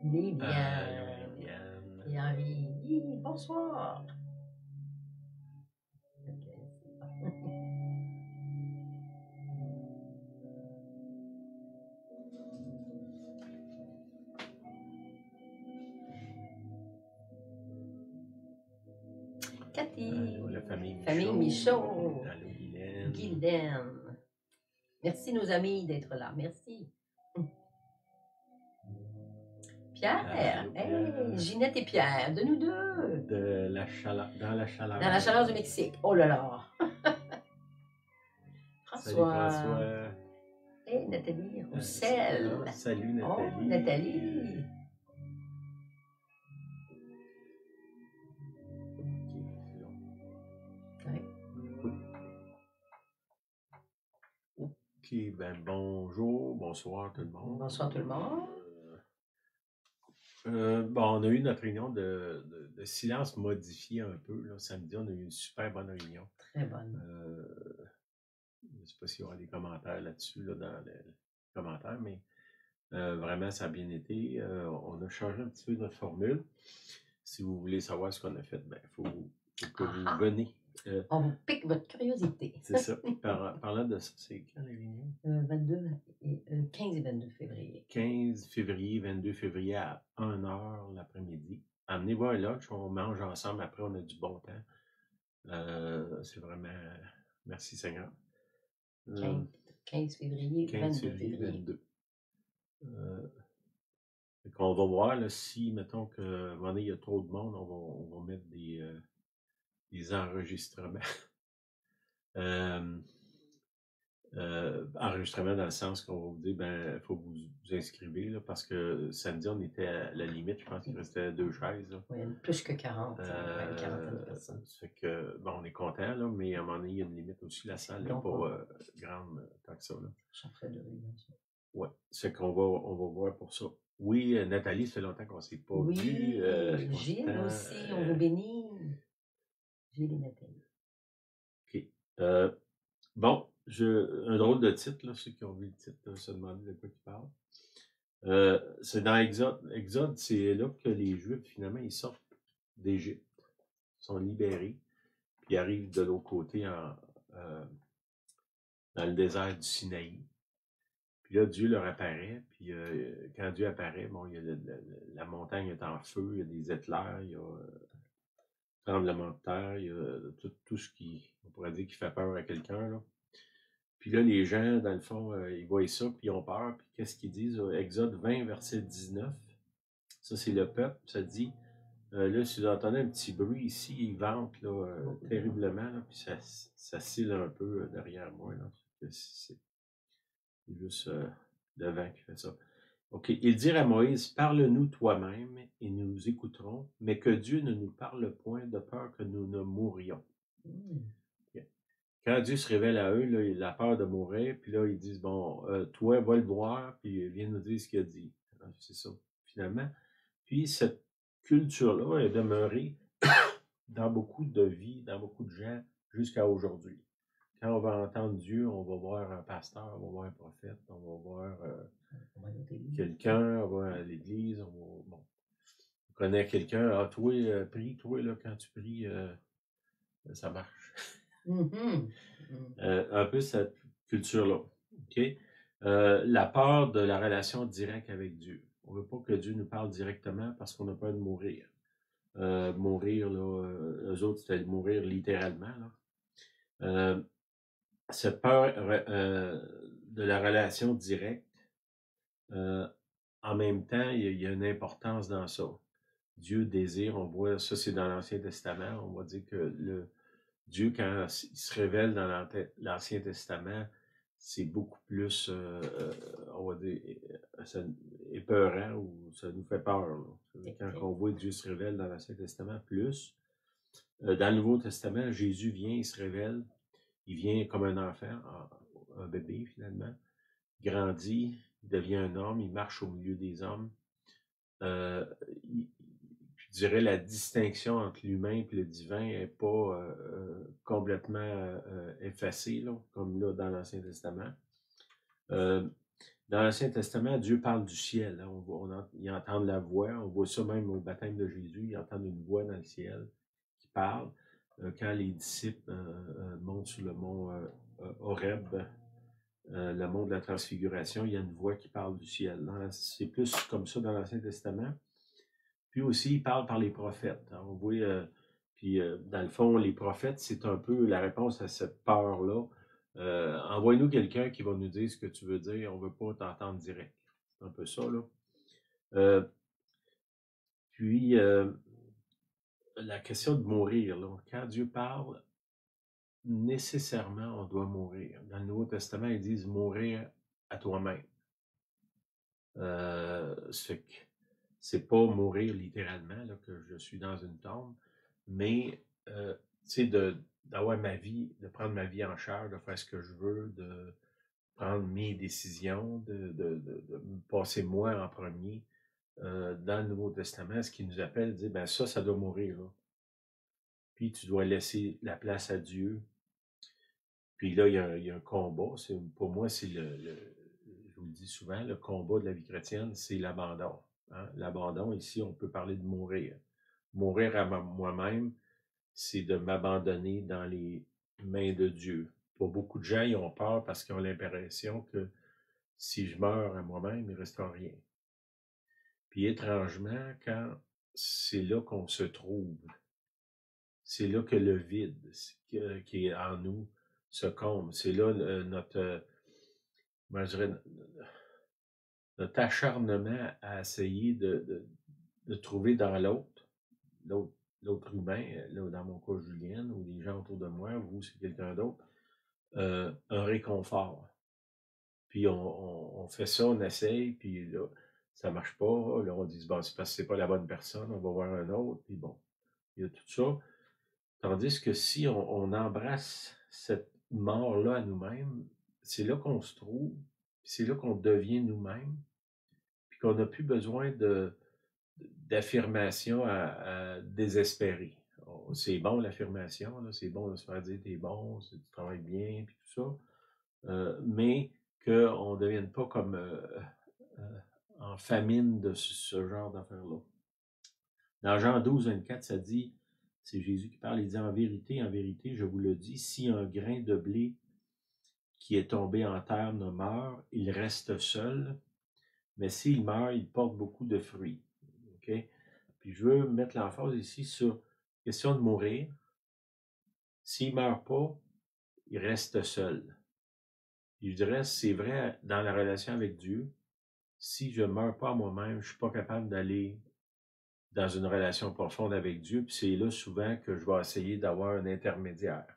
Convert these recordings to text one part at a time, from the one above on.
Liliane. Liliane. Et Henri. Oui, bonsoir. Ok, c'est bon. Cathy. Allô, la famille Michaud. Famille Michaud. Allô, Guylaine. Guylaine. Merci, nos amis, d'être là. Merci. Pierre. Allô, Pierre. Hey, Ginette et Pierre, de nous deux. Dans la chaleur. Dans la chaleur du Mexique. Oh là là. Salut François. François. Et Nathalie Roussel. Salut Nathalie. Oh, Nathalie. Ok, ben bonjour, bonsoir tout le monde. Bonsoir tout le monde. Bon, on a eu notre réunion de silence modifié un peu. Là. Samedi, on a eu une super bonne réunion. Très bonne. Je ne sais pas s'il y aura des commentaires là-dessus là, dans les commentaires, mais vraiment, ça a bien été. On a changé un petit peu notre formule. Si vous voulez savoir ce qu'on a fait, il faut que vous venez. On vous pique votre curiosité. C'est ça. Parlant de ça, c'est quand les réunions? 15 et 22 février. 15 février, 22 février à 1h l'après-midi. Amenez-vous un lunch, on mange ensemble, après on a du bon temps. C'est vraiment... Merci Seigneur. 15 février, 22 février. 22. On va voir là, si, mettons que à un moment donné, il y a trop de monde, on va mettre des enregistrements. Enregistrement dans le sens qu'on va vous dire, il faut que vous inscrivez, là, parce que samedi, on était à la limite, je pense qu'il restait 2 chaises. Là. Oui, plus que 40, une quarantaine de personnes. Ça fait que, bon, on est content, là, mais à un moment donné, il y a une limite aussi, la salle n'est pas grande tant que ça. Là. Ça ferait de réunions. Oui, c'est qu'on va voir pour ça. Oui, Nathalie, ça fait longtemps qu'on ne s'est pas vu. Gilles aussi, on vous bénit. Gilles et Nathalie. OK. Bon, un drôle de titre, là, ceux qui ont vu le titre se demandent de quoi il parle. C'est dans Exode. Exode, c'est là que les Juifs, finalement, ils sortent d'Égypte, sont libérés, puis arrivent de l'autre côté dans le désert du Sinaï. Puis là, Dieu leur apparaît, puis quand Dieu apparaît, bon, il y a la montagne est en feu, il y a des éclairs, il y a tremblement de terre, il y a tout ce qui, on pourrait dire, qui fait peur à quelqu'un, là. Puis là, les gens, dans le fond, ils voient ça, puis ils ont peur. Puis qu'est-ce qu'ils disent? Exode 20, verset 19. Ça, c'est le peuple. Ça dit, là, si vous entendez un petit bruit ici, ils ventent là, terriblement. Là, puis ça scille un peu derrière moi. Là. C'est juste le vent qui fait ça. OK. Ils dirent à Moïse, parle-nous toi-même et nous écouterons, mais que Dieu ne nous parle point de peur que nous ne mourions. Quand Dieu se révèle à eux, là, il a peur de mourir, puis là, ils disent, bon, toi, va le voir, puis viens nous dire ce qu'il a dit. C'est ça, finalement. Puis cette culture-là est demeurée dans beaucoup de vies, dans beaucoup de gens, jusqu'à aujourd'hui. Quand on va entendre Dieu, on va voir un pasteur, on va voir un prophète, on va voir quelqu'un, on va à l'église, on connaît quelqu'un, toi, prie, toi, là, quand tu pries, ça marche. Mhm. Mhm. Un peu cette culture-là. OK? La peur de la relation directe avec Dieu. On ne veut pas que Dieu nous parle directement parce qu'on a peur de mourir. Mourir, là, eux autres, c'était mourir littéralement. Là. Cette peur de la relation directe, en même temps, il y a une importance dans ça. Dieu désire, on voit, ça c'est dans l'Ancien Testament, on va dire que Dieu, quand il se révèle dans l'Ancien Testament, c'est beaucoup plus, on va dire, épeurant ou ça nous fait peur. Là. Quand on voit Dieu se révèle dans l'Ancien Testament plus, dans le Nouveau Testament, Jésus vient, il se révèle, il vient comme un enfant, un bébé finalement, il grandit, il devient un homme, il marche au milieu des hommes. Euh, je dirais la distinction entre l'humain et le divin n'est pas complètement effacée, là, comme là dans l'Ancien Testament. Dans l'Ancien Testament, Dieu parle du ciel. Hein, ils entendent la voix. On voit ça même au baptême de Jésus. Ils entendent une voix dans le ciel qui parle. Quand les disciples montent sur le mont Horeb, le mont de la transfiguration, il y a une voix qui parle du ciel. C'est plus comme ça dans l'Ancien Testament. Puis aussi, il parle par les prophètes. Hein, on voit, puis dans le fond, les prophètes, c'est un peu la réponse à cette peur-là. Envoie-nous quelqu'un qui va nous dire ce que tu veux dire, on ne veut pas t'entendre direct. C'est un peu ça, là. Puis, la question de mourir, là. Quand Dieu parle, nécessairement, on doit mourir. Dans le Nouveau Testament, ils disent mourir à toi-même. C'est pas mourir littéralement, là, que je suis dans une tombe, mais tu sais, d'avoir ma vie, de prendre ma vie en charge, de faire ce que je veux, de prendre mes décisions, de me passer moi en premier. Dans le Nouveau Testament, ce qui nous appelle, dit, ben ça doit mourir. Là. Puis tu dois laisser la place à Dieu. Puis là, il y a un combat. Pour moi, c'est je vous le dis souvent, le combat de la vie chrétienne, c'est l'abandon. Hein? L'abandon, ici, on peut parler de mourir. Mourir à moi-même, c'est de m'abandonner dans les mains de Dieu. Pour beaucoup de gens, ils ont peur parce qu'ils ont l'impression que si je meurs à moi-même, il ne restera rien. Puis étrangement, quand c'est là qu'on se trouve, c'est là que le vide qui est en nous se comble. C'est là moi, je dirais, notre acharnement à essayer de trouver dans l'autre humain, là, dans mon cas, Julienne, ou les gens autour de moi, vous, c'est quelqu'un d'autre, un réconfort. Puis on fait ça, on essaye, puis là, ça marche pas. Là, on dit, bon, c'est parce que c'est pas la bonne personne, on va voir un autre, puis bon, il y a tout ça. Tandis que si on embrasse cette mort-là à nous-mêmes, c'est là qu'on se trouve, c'est là qu'on devient nous-mêmes, puis qu'on n'a plus besoin d'affirmation à désespérer. C'est bon l'affirmation, c'est bon de se faire dire t'es bon, tu travailles bien, puis tout ça, mais qu'on ne devienne pas comme en famine de ce genre d'affaires-là. Dans Jean 12, 24, ça dit, c'est Jésus qui parle, il dit en vérité, je vous le dis, si un grain de blé qui est tombé en terre ne meurt, il reste seul, mais s'il meurt, il porte beaucoup de fruits. Okay? Puis je veux mettre l'emphase ici sur la question de mourir. S'il ne meurt pas, il reste seul. Puis je dirais, c'est vrai dans la relation avec Dieu. Si je ne meurs pas à moi-même, je ne suis pas capable d'aller dans une relation profonde avec Dieu. Puis c'est là souvent que je vais essayer d'avoir un intermédiaire,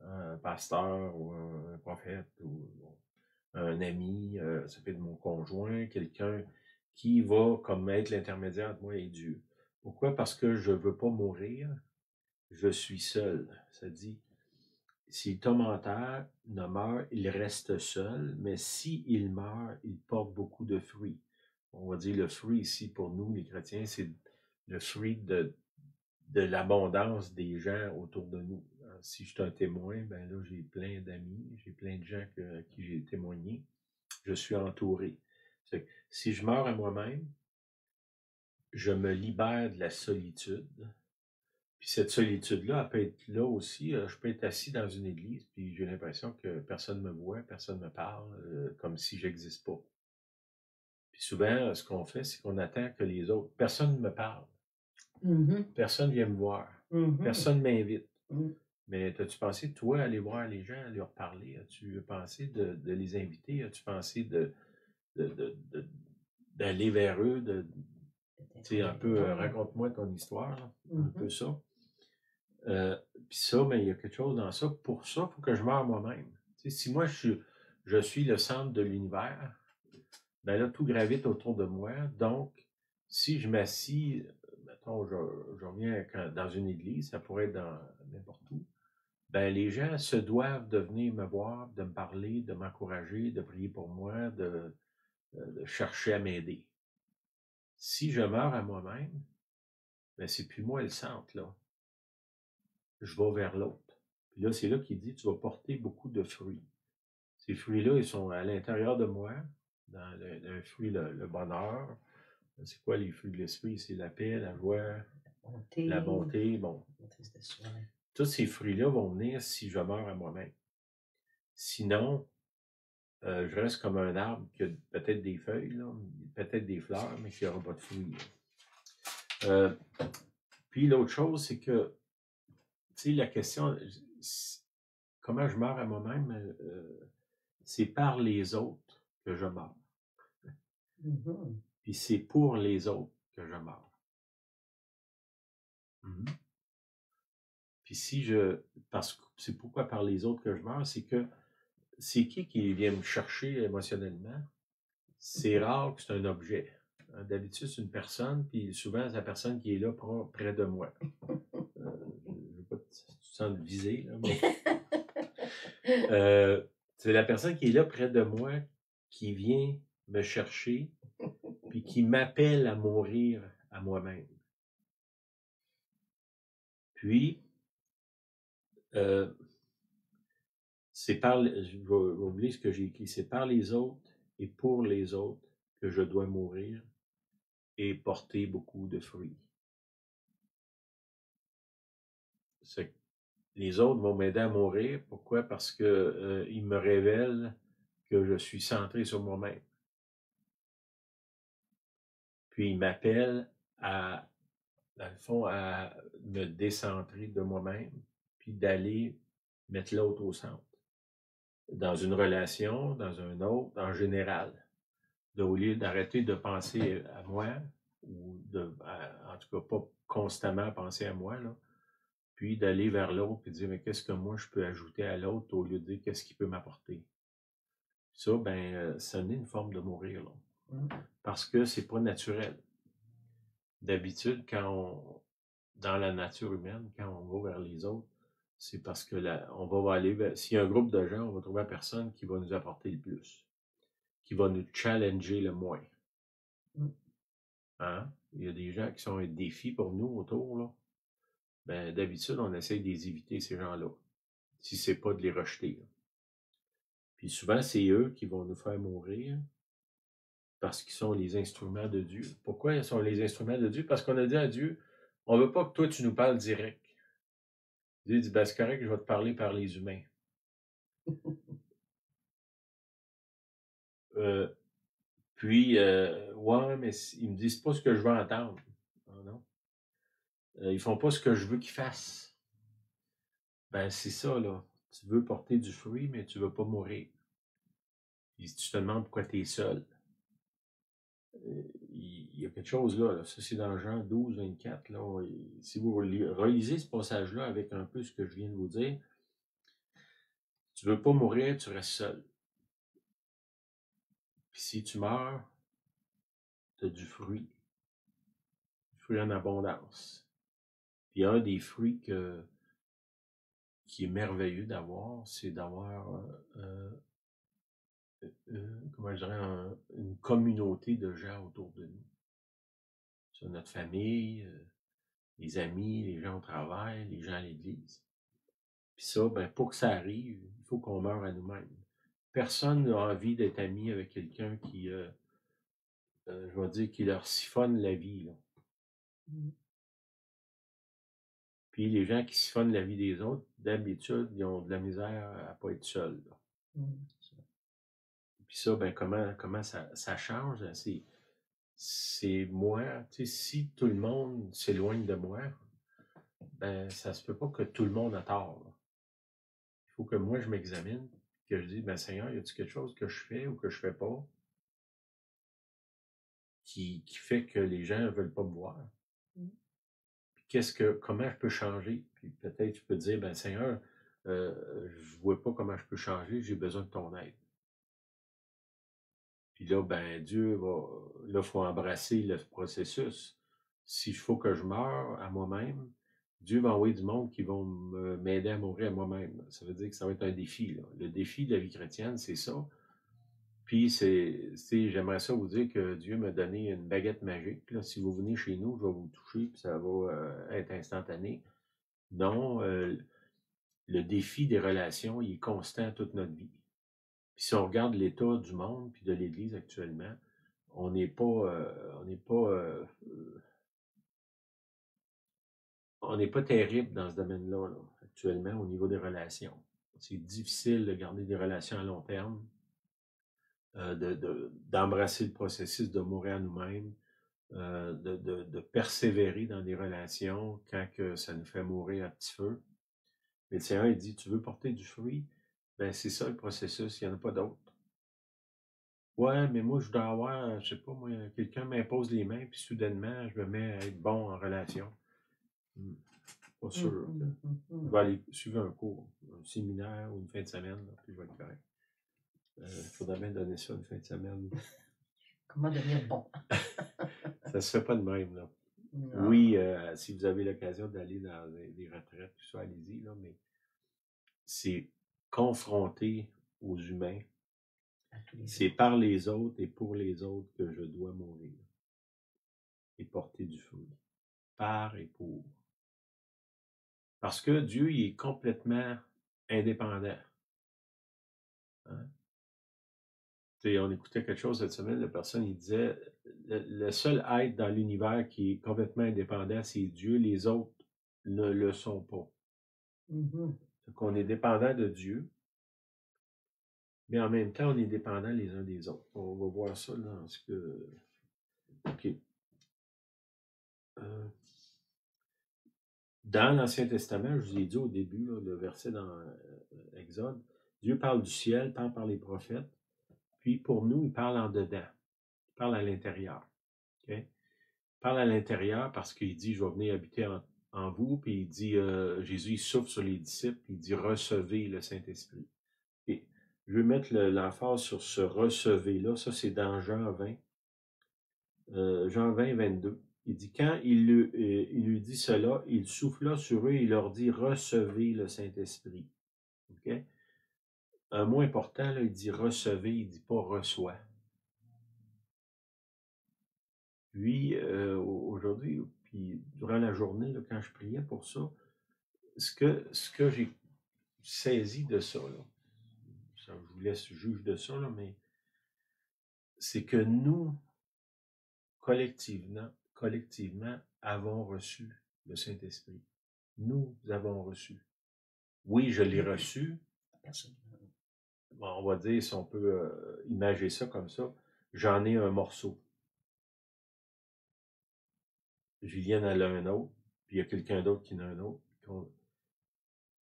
un pasteur ou un prophète ou un ami, ça peut être mon conjoint, quelqu'un qui va comme être l'intermédiaire entre moi et Dieu. Pourquoi? Parce que je ne veux pas mourir, je suis seul. Ça dit, si tombe en terre, ne meurt, il reste seul, mais s'il meurt, il porte beaucoup de fruits. On va dire le fruit ici pour nous, les chrétiens, c'est le fruit de l'abondance des gens autour de nous. Alors, si je suis un témoin, ben là, j'ai plein d'amis, j'ai plein de gens à qui j'ai témoigné. Je suis entouré. Si je meurs à moi-même, je me libère de la solitude, Puis cette solitude-là, elle peut être là aussi. Je peux être assis dans une église, puis j'ai l'impression que personne ne me voit, personne ne me parle, comme si j'existe pas. Puis souvent, ce qu'on fait, c'est qu'on attend que les autres... Personne ne me parle. Personne vient me voir. Personne ne m'invite. Mais as-tu pensé, toi, aller voir les gens, à leur parler? As-tu pensé de les inviter? As-tu pensé d'aller vers eux, tu sais, un peu, raconte-moi ton histoire, là, un peu ça. Puis ça, ben, il y a quelque chose dans ça. Pour ça, il faut que je meure moi-même. Tu sais, si moi, je suis le centre de l'univers, ben là, tout gravite autour de moi. Donc, si je m'assis, mettons, je reviens dans une église, ça pourrait être dans n'importe où, ben les gens se doivent de venir me voir, de me parler, de m'encourager, de prier pour moi, de chercher à m'aider. Si je meurs à moi-même, ben c'est plus moi le centre, là. Je vais vers l'autre. Puis là, c'est là qu'il dit, tu vas porter beaucoup de fruits. Ces fruits-là, ils sont à l'intérieur de moi, dans le fruit, le bonheur. C'est quoi les fruits de l'esprit? C'est la paix, la joie, la bonté. Bon. Tous ces fruits-là vont venir si je meurs à moi-même. Sinon, je reste comme un arbre qui a peut-être des feuilles, peut-être des fleurs, mais qui n'aura pas de fruits. Puis l'autre chose, c'est que, tu sais, la question, comment je meurs à moi-même, c'est par les autres que je meurs. Puis c'est pour les autres que je meurs. Puis parce que c'est pourquoi par les autres que je meurs, c'est que c'est qui vient me chercher émotionnellement? C'est rare que c'est un objet. D'habitude, c'est une personne, puis souvent, c'est la personne qui est là près de moi. Je ne veux pas te sens visé, là, mais c'est la personne qui est là près de moi qui vient me chercher, puis qui m'appelle à mourir à moi-même. Puis, c'est je vais oublier ce que j'ai écrit, c'est par les autres et pour les autres que je dois mourir et porter beaucoup de fruits. Les autres vont m'aider à mourir. Pourquoi? Parce que ils me révèlent que je suis centré sur moi-même. Puis ils m'appellent dans le fond, à me décentrer de moi-même, puis d'aller mettre l'autre au centre. Dans une relation, dans un autre, en général. Au lieu d'arrêter de penser à moi, ou en tout cas pas constamment penser à moi, là, puis d'aller vers l'autre et dire, mais qu'est-ce que moi je peux ajouter à l'autre au lieu de dire qu'est-ce qu'il peut m'apporter. Ça, ben, ça n'est une forme de mourir, là. Parce que c'est pas naturel. D'habitude, dans la nature humaine, quand on va vers les autres, c'est parce que on va aller s'il y a un groupe de gens, on va trouver la personne qui va nous apporter le plus, qui va nous challenger le moins. Hein? Il y a des gens qui sont un défi pour nous autour, là. Ben, d'habitude, on essaie de les éviter, ces gens-là, si c'est pas de les rejeter, là. Puis souvent, c'est eux qui vont nous faire mourir parce qu'ils sont les instruments de Dieu. Pourquoi ils sont les instruments de Dieu? Parce qu'on a dit à Dieu, on ne veut pas que toi, tu nous parles direct. Dieu dit, ben, c'est correct, je vais te parler par les humains. Ouais, mais ils me disent pas ce que je veux entendre. Non. Ils font pas ce que je veux qu'ils fassent. Ben, c'est ça, là. Tu veux porter du fruit, mais tu veux pas mourir. Et si tu te demandes pourquoi tu es seul, il y a quelque chose là. Ça, c'est dans Jean 12, 24. Là. Si vous relisez ce passage-là avec un peu ce que je viens de vous dire, tu veux pas mourir, tu restes seul. Puis si tu meurs, tu as du fruit. Du fruit en abondance. Puis un des fruits qui est merveilleux d'avoir, c'est d'avoir comment je dirais, une communauté de gens autour de nous. Sur notre famille, les amis, les gens au travail, les gens à l'église. Puis ça, ben, pour que ça arrive, il faut qu'on meure à nous-mêmes. Personne n'a envie d'être ami avec quelqu'un qui, je vais dire, qui leur siphonne la vie, là. Puis les gens qui siphonnent la vie des autres, d'habitude, ils ont de la misère à pas être seuls, là. Puis ça, ben comment ça change? C'est moi, tu sais, si tout le monde s'éloigne de moi, ben ça se peut pas que tout le monde a tort, là. Il faut que moi je m'examine, que je dise, ben Seigneur, y a-t-il quelque chose que je fais ou que je fais pas qui fait que les gens ne veulent pas me voir? Puis comment je peux changer? Puis peut-être tu peux dire, ben Seigneur, je vois pas comment je peux changer, j'ai besoin de ton aide. Puis là, ben Dieu va, là, il faut embrasser le processus. S'il faut que je meure à moi-même, Dieu va envoyer du monde qui vont m'aider à mourir à moi-même. Ça veut dire que ça va être un défi, là. Le défi de la vie chrétienne, c'est ça. Puis j'aimerais ça vous dire que Dieu m'a donné une baguette magique, là. Si vous venez chez nous, je vais vous toucher, puis ça va être instantané. Non, le défi des relations, il est constant toute notre vie. Puis si on regarde l'état du monde puis de l'Église actuellement, on n'est pas, on n'est pas terrible dans ce domaine-là, là, actuellement, au niveau des relations. C'est difficile de garder des relations à long terme, d'embrasser le processus de mourir à nous-mêmes, de persévérer dans des relations quand que ça nous fait mourir à petit feu. Mais le Seigneur, il dit, tu veux porter du fruit? Ben, c'est ça le processus, il n'y en a pas d'autre. Ouais, mais moi, je dois avoir, je sais pas, moi, quelqu'un m'impose les mains, puis soudainement, je me mets à être bon en relation. Pas sûr. Je vais aller suivre un cours, un séminaire ou une fin de semaine, là, puis je vais être correct. Il faudrait bien donner ça une fin de semaine. Comment devenir bon? Ça se fait pas de même, là. Non. Oui, si vous avez l'occasion d'aller dans des retraites, tout ça, allez-y, là, mais c'est confronter aux humains. C'est par les autres et pour les autres que je dois mourir et porter du fruit. Par et pour. Parce que Dieu, il est complètement indépendant. Hein? On écoutait quelque chose cette semaine, la personne, il disait, le seul être dans l'univers qui est complètement indépendant, c'est Dieu, les autres ne le sont pas. Donc, on est dépendant de Dieu, mais en même temps, on est dépendant les uns des autres. On va voir ça dans ce que... OK. Dans l'Ancien Testament, je vous ai dit au début, là, le verset dans Exode, Dieu parle du ciel tant par les prophètes, puis pour nous, il parle en dedans, il parle à l'intérieur. Okay? Il parle à l'intérieur parce qu'il dit, je vais venir habiter en vous, puis il dit, Jésus, il souffle sur les disciples, puis il dit, recevez le Saint-Esprit. Et je vais mettre l'emphase sur ce recevez-là, ça c'est dans Jean 20, Jean 20, 22. Il dit, quand il lui dit cela, il souffla sur eux et il leur dit, recevez le Saint-Esprit. Okay? Un mot important, là, il dit recevez, il ne dit pas reçoit. Puis, aujourd'hui, puis durant la journée, là, quand je priais pour ça, ce que j'ai saisi de ça, là, je vous laisse juge de ça, là, mais c'est que nous, collectivement, avons reçu le Saint-Esprit. Nous avons reçu. Oui, je l'ai reçu. Bon, on va dire, si on peut imager ça comme ça, j'en ai un morceau. Julienne en a un autre, puis il y a quelqu'un d'autre qui en a un autre.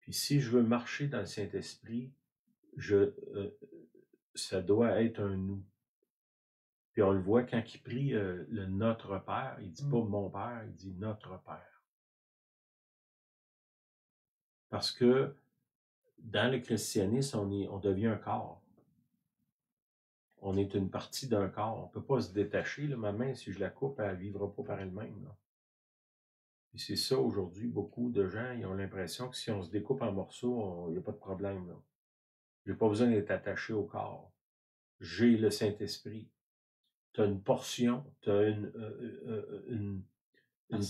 Puis si je veux marcher dans le Saint-Esprit, ça doit être un nous. Puis on le voit quand il prie le Notre Père, il dit pas mon Père, il dit Notre Père. Parce que dans le christianisme, on devient un corps. On est une partie d'un corps. On ne peut pas se détacher. Là. Ma main, si je la coupe, elle ne vivra pas par elle-même. Là. Et c'est ça, aujourd'hui, beaucoup de gens ils ont l'impression que si on se découpe en morceaux, il n'y a pas de problème. Je n'ai pas besoin d'être attaché au corps. J'ai le Saint-Esprit. Tu as une portion, tu as une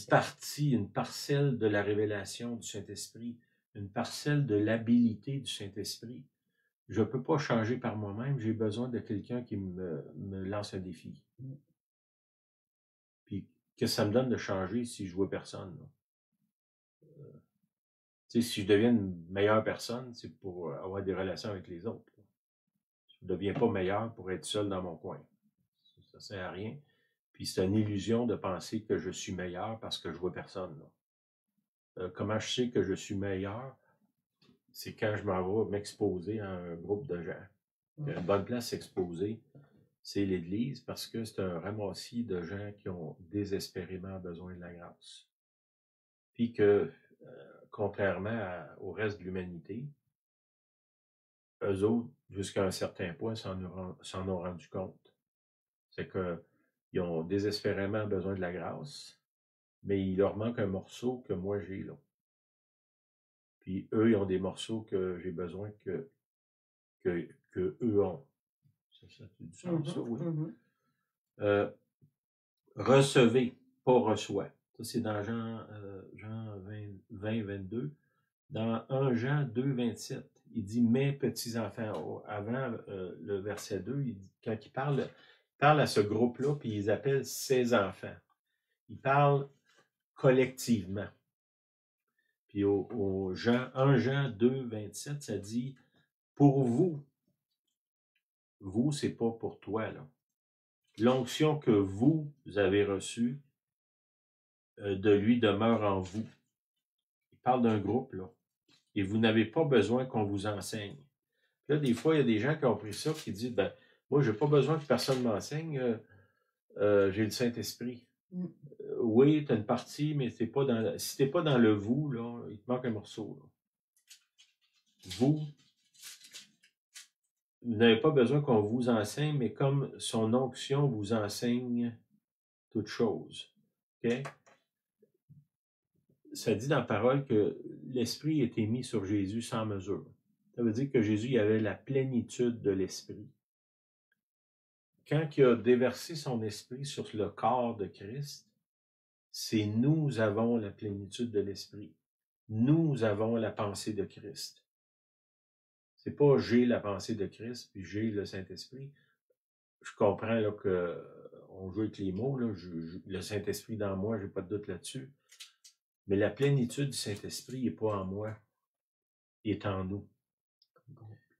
partie, une parcelle de la révélation du Saint-Esprit, une parcelle de l'habilité du Saint-Esprit. Je ne peux pas changer par moi-même, j'ai besoin de quelqu'un qui me lance un défi. Puis, qu'est-ce que ça me donne de changer si je vois personne? Tu sais, si je deviens une meilleure personne, c'est pour avoir des relations avec les autres. Je ne deviens pas meilleur pour être seul dans mon coin. Ça ne sert à rien. Puis c'est une illusion de penser que je suis meilleur parce que je vois personne. Comment je sais que je suis meilleur? C'est quand je m'en vais m'exposer à un groupe de gens. Une bonne place s'exposer, c'est l'Église parce que c'est un ramassis de gens qui ont désespérément besoin de la grâce. Puis que, contrairement au reste de l'humanité, eux autres, jusqu'à un certain point, s'en ont rendu compte. C'est qu'ils ont désespérément besoin de la grâce, mais il leur manque un morceau que moi j'ai là. Puis eux, ils ont des morceaux que j'ai besoin que eux ont. Ça fait du sens, ça, oui. Recevez, pas reçoit. Ça, c'est dans Jean 20, 22. Dans 1 Jean 2, 27, il dit « Mes petits-enfants ». Avant le verset 2, quand il parle à ce groupe-là, puis ils appellent ses enfants. Il parle collectivement. Puis au 1 Jean 2, 27, ça dit « Pour vous ». Vous, c'est pas pour toi, là. L'onction que vous avez reçue de lui demeure en vous. Il parle d'un groupe, là. Et vous n'avez pas besoin qu'on vous enseigne. Puis là, des fois, il y a des gens qui ont pris ça, qui disent, ben, moi, j'ai pas besoin que personne m'enseigne, j'ai le Saint-Esprit. Oui, tu as une partie, mais si t'es pas dans le vous, là, il te manque un morceau, là. Vous n'avez pas besoin qu'on vous enseigne, mais comme son onction vous enseigne toute chose. OK? Ça dit dans la parole que l'Esprit était mis sur Jésus sans mesure. Ça veut dire que Jésus il avait la plénitude de l'Esprit. Quand il a déversé son Esprit sur le corps de Christ, c'est nous avons la plénitude de l'Esprit. Nous avons la pensée de Christ. C'est pas j'ai la pensée de Christ, puis j'ai le Saint-Esprit. Je comprends là, on joue avec les mots, là, le Saint-Esprit dans moi, j'ai pas de doute là-dessus. Mais la plénitude du Saint-Esprit n'est pas en moi, il est en nous.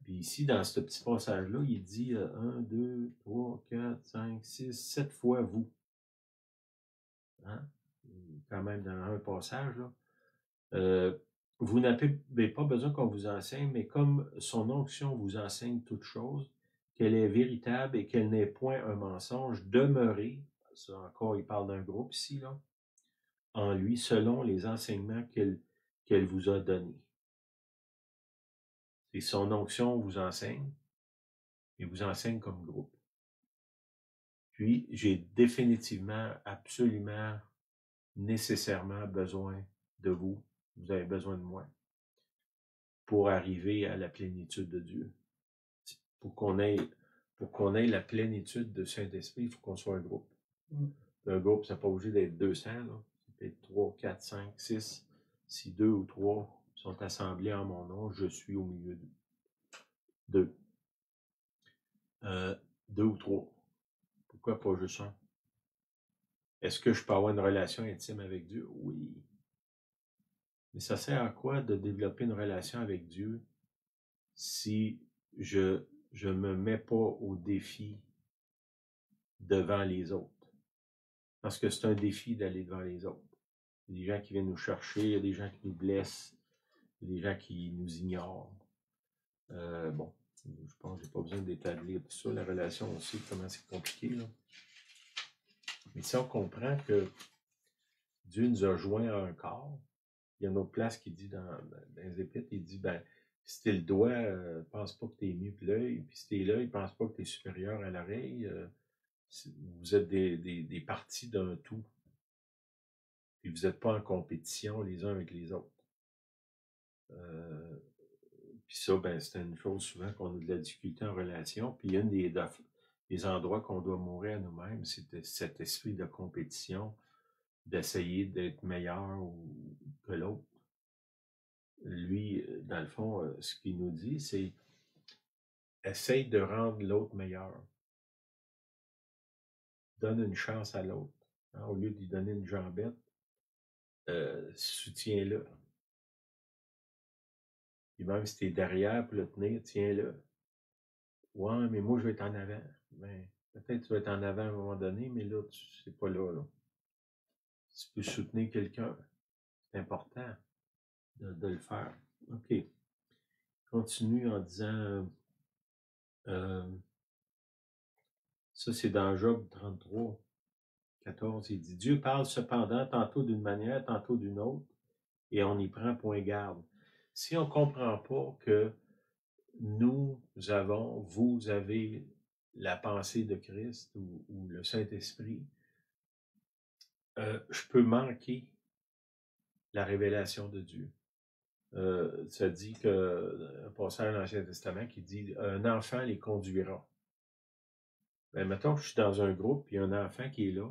Puis ici, dans ce petit passage-là, il dit 1, 2, 3, 4, 5, 6, 7 fois vous. Hein? Quand même dans un passage, là. Vous n'avez pas besoin qu'on vous enseigne, mais comme son onction vous enseigne toute chose, qu'elle est véritable et qu'elle n'est point un mensonge, demeurez, ça encore, il parle d'un groupe ici, là, en lui, selon les enseignements qu'elle vous a donnés. Et son onction vous enseigne, et vous enseigne comme groupe. Puis, j'ai définitivement, absolument, nécessairement besoin de vous. Vous avez besoin de moi pour arriver à la plénitude de Dieu. Pour qu'on ait la plénitude de Saint-Esprit, il faut qu'on soit un groupe. Un groupe, ça n'est pas obligé d'être 200, là. Ça peut être 3, 4, 5, 6. Si 2 ou 3 sont assemblés en mon nom, je suis au milieu d'eux. 2 ou 3. Pourquoi pas juste un? Est-ce que je peux avoir une relation intime avec Dieu? Oui. Mais ça sert à quoi de développer une relation avec Dieu si je ne me mets pas au défi devant les autres? Parce que c'est un défi d'aller devant les autres. Il y a des gens qui viennent nous chercher, il y a des gens qui nous blessent, il y a des gens qui nous ignorent. Bon, je pense que je n'ai pas besoin d'établir tout ça. La relation aussi, comment c'est compliqué, là. Mais si on comprend que Dieu nous a joints à un corps, il y a une autre place qui dit dans les Épîtres, il dit, ben, si t'es le doigt, pense pas que t'es mieux que l'œil, puis si t'es l'œil, pense pas que t'es supérieur à l'oreille. Vous êtes des parties d'un tout. Puis vous n'êtes pas en compétition les uns avec les autres. Puis ça, ben, c'est une chose souvent qu'on a de la difficulté en relation. Puis il y a des endroits qu'on doit mourir à nous-mêmes, c'est cet esprit de compétition, d'essayer d'être meilleur que l'autre. Lui, dans le fond, ce qu'il nous dit, c'est essaye de rendre l'autre meilleur. Donne une chance à l'autre. Hein, au lieu de lui donner une jambette, soutiens-le. même si tu es derrière pour le tenir, tiens-le. Ouais, mais moi, je vais être en avant. Ben, peut-être que tu vas être en avant à un moment donné, mais là, c'est pas là, là. Si tu peux soutenir quelqu'un, c'est important de le faire. OK. Continue en disant, euh, ça c'est dans Job 33, 14, il dit, Dieu parle cependant tantôt d'une manière, tantôt d'une autre, et on n'y prend point garde. Si on ne comprend pas que vous avez la pensée de Christ ou le Saint-Esprit, je peux manquer la révélation de Dieu. Ça dit un passage dans l'Ancien Testament qui dit « Un enfant les conduira ». Ben, mettons que je suis dans un groupe, il y a un enfant qui est là,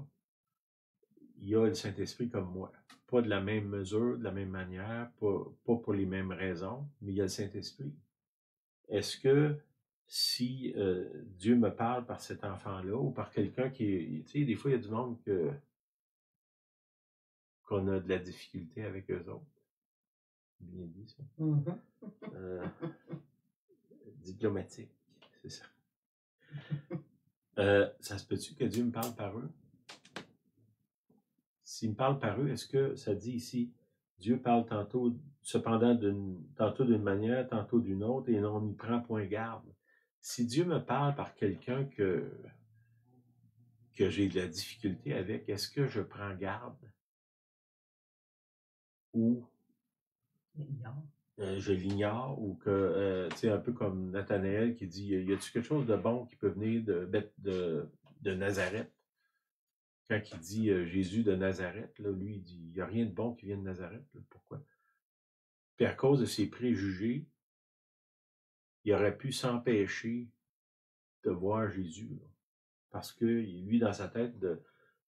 il y a le Saint-Esprit comme moi. Pas de la même mesure, de la même manière, pas pour les mêmes raisons, mais il y a le Saint-Esprit. Est-ce que si Dieu me parle par cet enfant-là ou par quelqu'un qui est... Tu sais, des fois, il y a du monde qu'on a de la difficulté avec eux autres. Bien dit, ça. Diplomatique, c'est ça. Ça se peut-tu que Dieu me parle par eux? S'il me parle par eux, est-ce que ça dit ici, Dieu parle cependant tantôt d'une manière, tantôt d'une autre, et on n'y prend point garde. Si Dieu me parle par quelqu'un que j'ai de la difficulté avec, est-ce que je prends garde? Ou je l'ignore, ou que, tu sais, un peu comme Nathanaël qui dit, y a-t-il quelque chose de bon qui peut venir de Nazareth? Quand il dit Jésus de Nazareth, là, lui, il dit, il n'y a rien de bon qui vient de Nazareth. Là. Pourquoi? Puis à cause de ses préjugés, il aurait pu s'empêcher de voir Jésus. Là. Parce que lui, dans sa tête,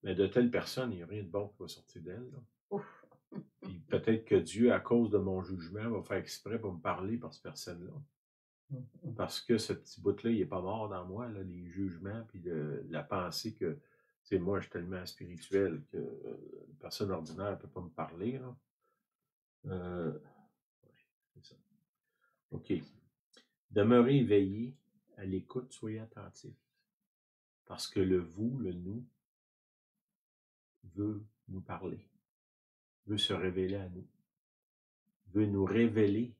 mais de telle personne, il n'y a rien de bon qui va sortir d'elle. Puis peut-être que Dieu, à cause de mon jugement, va faire exprès pour me parler par cette personne-là. Parce que ce petit bout-là, il n'est pas mort dans moi, là, les jugements, puis la pensée que, tu sais, moi, je suis tellement spirituel que une personne ordinaire ne peut pas me parler. Là. C'est ça. OK. Demeurez éveillés, à l'écoute, soyez attentifs. Parce que le vous, le nous, veut nous parler, veut se révéler à nous, veut nous révéler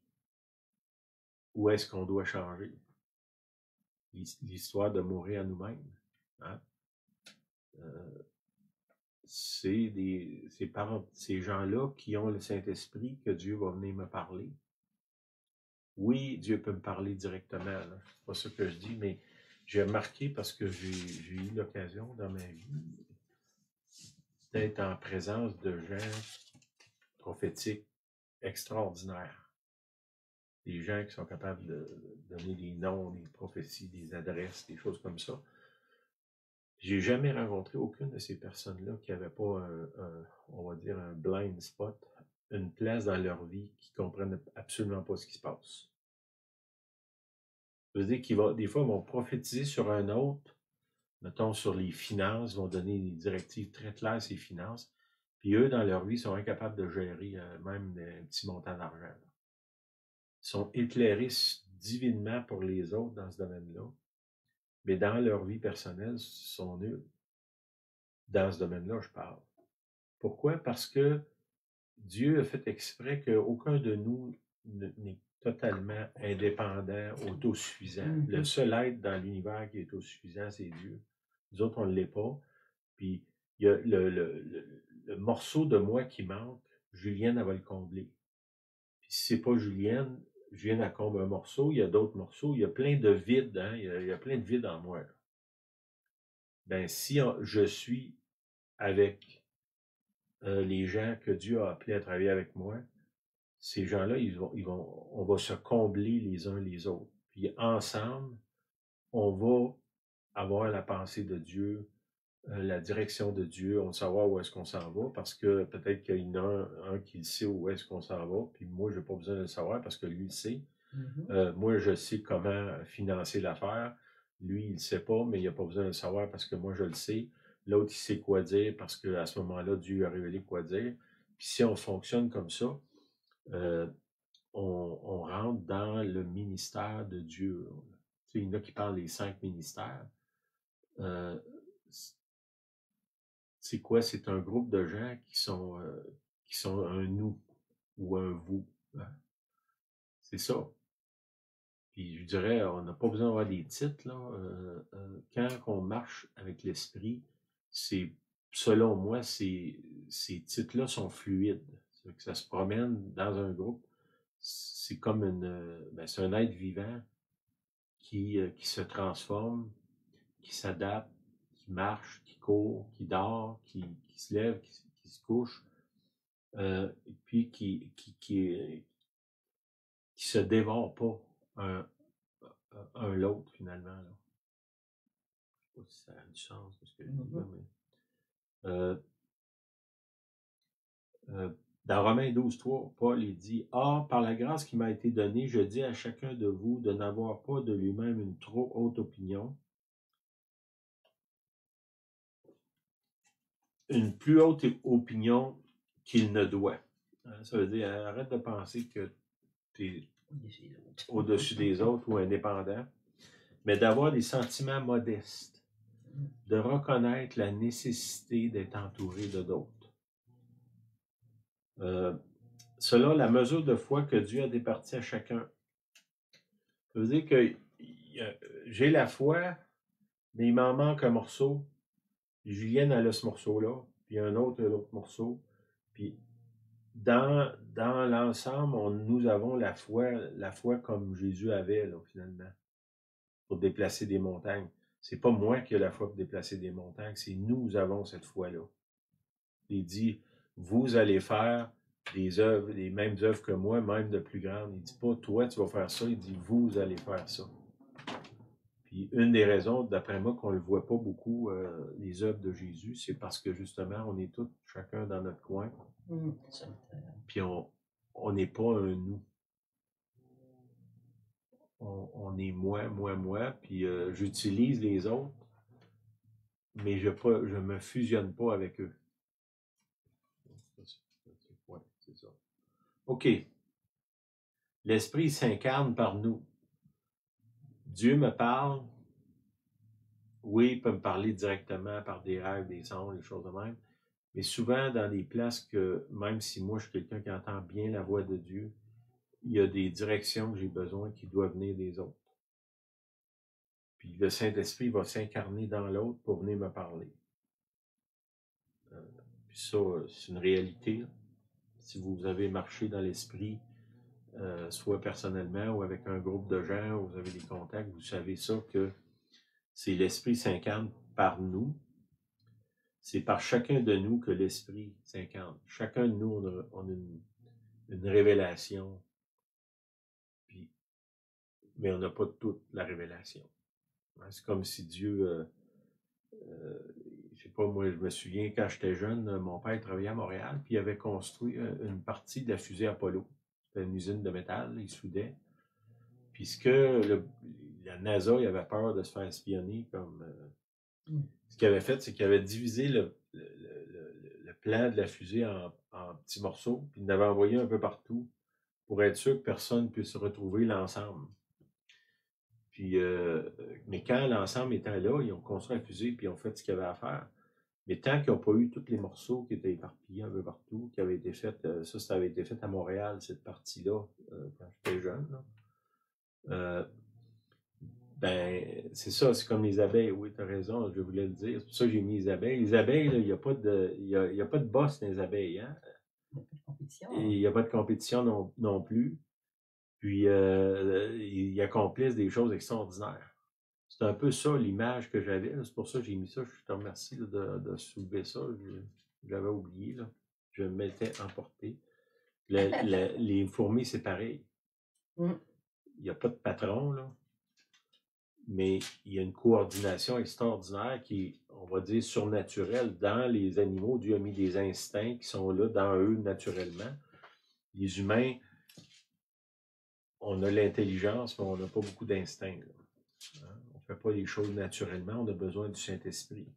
où est-ce qu'on doit changer. L'histoire de mourir à nous-mêmes. Hein? C'est par ces gens-là qui ont le Saint-Esprit que Dieu va venir me parler. Oui, Dieu peut me parler directement, c'est pas ça que je dis, mais j'ai remarqué parce que j'ai eu l'occasion dans ma vie d'être en présence de gens prophétiques extraordinaires. Des gens qui sont capables de donner des noms, des prophéties, des adresses, des choses comme ça. J'ai jamais rencontré aucune de ces personnes-là qui n'avait pas on va dire, un blind spot, une place dans leur vie qui ne comprennent absolument pas ce qui se passe. Je veux dire des fois, ils vont prophétiser sur un autre, mettons sur les finances, vont donner des directives très claires sur les finances, puis eux, dans leur vie, sont incapables de gérer même un petit montant d'argent. Ils sont éclairés divinement pour les autres dans ce domaine-là, mais dans leur vie personnelle, ils sont nuls. Dans ce domaine-là, je parle. Pourquoi? Parce que Dieu a fait exprès qu'aucun de nous n'est totalement indépendant, autosuffisant. Le seul être dans l'univers qui est autosuffisant, c'est Dieu. Nous autres, on ne l'est pas. Puis, il y a le morceau de moi qui manque, Julienne, elle va le combler. Puis, si c'est pas Julienne elle comble un morceau, il y a d'autres morceaux, il y a plein de vides, hein? Il y a plein de vides en moi. Là. Ben, si je suis avec les gens que Dieu a appelés à travailler avec moi, ces gens-là, on va se combler les uns les autres. Puis ensemble, on va avoir la pensée de Dieu, la direction de Dieu, on va savoir où est-ce qu'on s'en va, parce que peut-être qu'il y en a un qui sait où est-ce qu'on s'en va, puis moi, je n'ai pas besoin de le savoir parce que lui le sait. Moi, je sais comment financer l'affaire. Lui, il ne sait pas, mais il n'a pas besoin de le savoir parce que moi, je le sais. L'autre, il sait quoi dire parce qu'à ce moment-là, Dieu a révélé quoi dire. Puis si on fonctionne comme ça, on rentre dans le ministère de Dieu. Tu sais, il y en a qui parlent des 5 ministères. C'est quoi? C'est un groupe de gens qui sont un nous ou un vous. Hein. C'est ça. Puis je dirais, on n'a pas besoin d'avoir des titres. Là. Quand on marche avec l'esprit, c'est, selon moi, ces titres-là sont fluides. C'est que ça se promène dans un groupe. C'est comme c'est un être vivant qui se transforme, qui s'adapte, qui marche, qui court, qui dort, qui se lève, qui se couche, et puis qui se dévore pas un l'autre, finalement. Là. Je ne sais pas si ça a du sens, parce que je dis là, mais... dans Romains 12:3, Paul il dit « Or, par la grâce qui m'a été donnée, je dis à chacun de vous de n'avoir pas de lui-même une trop haute opinion, une plus haute opinion qu'il ne doit. » Ça veut dire, arrête de penser que tu es au-dessus des autres ou indépendant, mais d'avoir des sentiments modestes, de reconnaître la nécessité d'être entouré de d'autres. Selon la mesure de foi que Dieu a départie à chacun. Ça veut dire que j'ai la foi, mais il m'en manque un morceau. Julienne, elle a ce morceau-là, puis un autre, l'autre morceau. Puis dans l'ensemble, nous avons la foi comme Jésus avait, là, finalement, pour déplacer des montagnes. C'est pas moi qui ai la foi pour déplacer des montagnes, c'est nous avons cette foi-là. Il dit, vous allez faire des œuvres, les mêmes œuvres que moi, même de plus grandes. Il dit pas, toi, tu vas faire ça, il dit, vous allez faire ça. Puis une des raisons, d'après moi, qu'on ne le voit pas beaucoup, les œuvres de Jésus, c'est parce que justement, on est tous, chacun dans notre coin. Puis on n'est pas un nous. On est moi, puis j'utilise les autres, mais je me fusionne pas avec eux. Ouais, c'est ça. OK. L'Esprit s'incarne par nous. Dieu me parle. Oui, il peut me parler directement par des rêves, des sons, des choses de même. Mais souvent, dans des places que, même si moi, je suis quelqu'un qui entend bien la voix de Dieu, il y a des directions que j'ai besoin qui doivent venir des autres. Puis le Saint-Esprit va s'incarner dans l'autre pour venir me parler. Puis ça, c'est une réalité. Si vous avez marché dans l'Esprit, soit personnellement ou avec un groupe de gens, où vous avez des contacts, vous savez ça, que c'est l'Esprit s'incarne par nous. C'est par chacun de nous que l'Esprit s'incarne. Chacun de nous, on a une révélation, mais on n'a pas toute la révélation. C'est comme si Dieu, je sais pas, moi je me souviens quand j'étais jeune, mon père travaillait à Montréal, puis il avait construit une partie de la fusée Apollo. C'était une usine de métal, il soudait. Puis la NASA, il avait peur de se faire espionner comme... Ce qu'il avait fait, c'est qu'il avait divisé le plan de la fusée en petits morceaux, puis il l'avait envoyé un peu partout pour être sûr que personne ne puisse retrouver l'ensemble. Puis, mais quand l'ensemble était là, ils ont construit la fusée, puis ils ont fait ce qu'il y avait à faire. Mais tant qu'ils n'ont pas eu tous les morceaux qui étaient éparpillés un peu partout, qui avaient été faits, ça avait été fait à Montréal, cette partie-là, quand j'étais jeune, là. C'est ça, c'est comme les abeilles. Oui, tu as raison, je voulais le dire. C'est pour ça que j'ai mis les abeilles. Les abeilles, il n'y a pas de boss dans les abeilles. Hein? Il n'y a pas de compétition non plus. Puis, ils accomplissent des choses extraordinaires. C'est un peu ça l'image que j'avais. C'est pour ça que j'ai mis ça. Je te remercie de soulever ça. J'avais oublié. Là. Je m'étais emporté. Les fourmis, c'est pareil. Il n'y a pas de patron, là. Mais il y a une coordination extraordinaire qui est, on va dire, surnaturelle dans les animaux. Dieu a mis des instincts qui sont là dans eux naturellement. Les humains, on a l'intelligence, mais on n'a pas beaucoup d'instinct. On ne fait pas les choses naturellement, on a besoin du Saint-Esprit.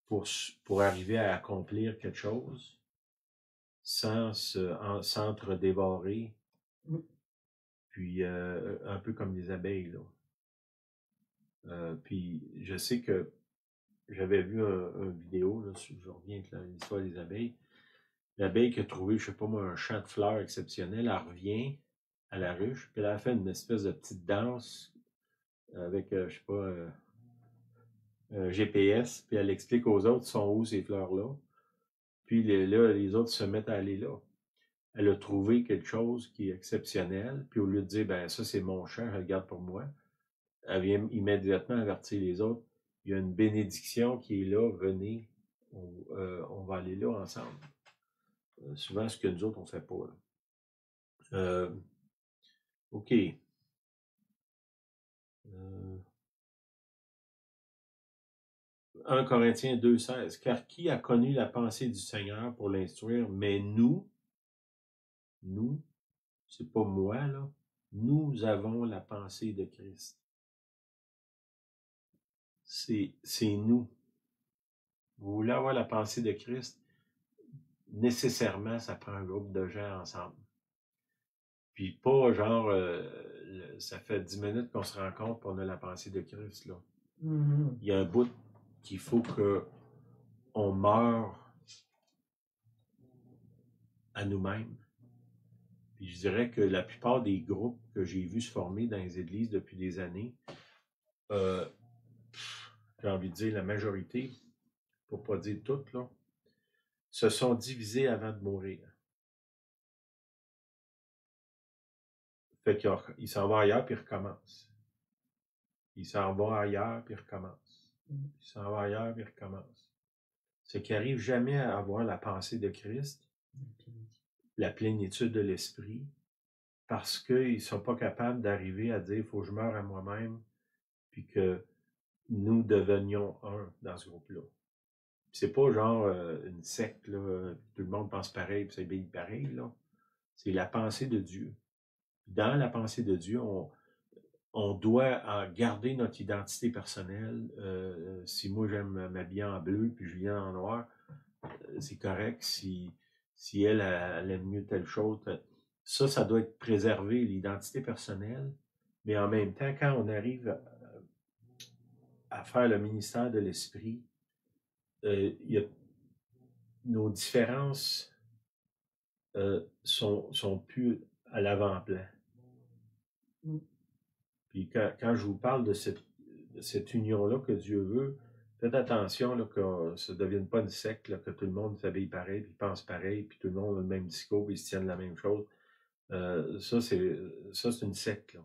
Pour arriver à accomplir quelque chose sans s'entre-dévorer Mmh. Puis un peu comme les abeilles, là. Puis je sais que j'avais vu un vidéo, là, je reviens avec l'histoire des abeilles. L'abeille qui a trouvé, je sais pas moi, un champ de fleurs exceptionnel, elle revient à la ruche, puis elle a fait une espèce de petite danse avec, je sais pas, un GPS, puis elle explique aux autres sont où ces fleurs-là. Puis là, les autres se mettent à aller là. Elle a trouvé quelque chose qui est exceptionnel, puis au lieu de dire, ben ça c'est mon champ, je le garde pour moi, elle vient immédiatement avertir les autres. Il y a une bénédiction qui est là, venez, on va aller là ensemble. Souvent, ce que nous autres, on ne fait pas. OK. 1 Corinthiens 2,16. Car qui a connu la pensée du Seigneur pour l'instruire, mais nous, c'est pas moi, là, nous avons la pensée de Christ. C'est nous. Vous voulez avoir la pensée de Christ, nécessairement, ça prend un groupe de gens ensemble. Puis pas genre, ça fait 10 minutes qu'on se rencontre et on a la pensée de Christ, là. Mmh. Il y a un bout qu'il faut qu'on meure à nous-mêmes. Puis je dirais que la plupart des groupes que j'ai vus se former dans les églises depuis des années, j'ai envie de dire la majorité, pour pas dire toutes, là, se sont divisés avant de mourir. Fait qu'ils s'en vont ailleurs puis ils recommencent. Ils s'en vont ailleurs puis ils recommencent. Ils s'en vont ailleurs puis ils recommencent. C'est qu'ils n'arrivent jamais à avoir la pensée de Christ, la plénitude de l'esprit, parce qu'ils ne sont pas capables d'arriver à dire il faut que je meure à moi-même, puis que nous devenions un dans ce groupe-là. C'est pas genre une secte, là, tout le monde pense pareil, puis c'est bien pareil, là. C'est la pensée de Dieu. Dans la pensée de Dieu, on doit garder notre identité personnelle. Si moi j'aime m'habiller en bleu, puis Julien en noir, c'est correct. Si elle aime mieux telle chose, ça doit être préservé, l'identité personnelle. Mais en même temps, quand on arrive à faire le ministère de l'Esprit, il y a nos différences sont plus à l'avant-plan. Mm. Puis quand je vous parle de cette union-là que Dieu veut, faites attention là, que ça ne devienne pas une secte, là, que tout le monde s'habille pareil, puis pense pareil, puis tout le monde a le même discours, puis ils se tiennent la même chose. Ça, c'est une secte. Là.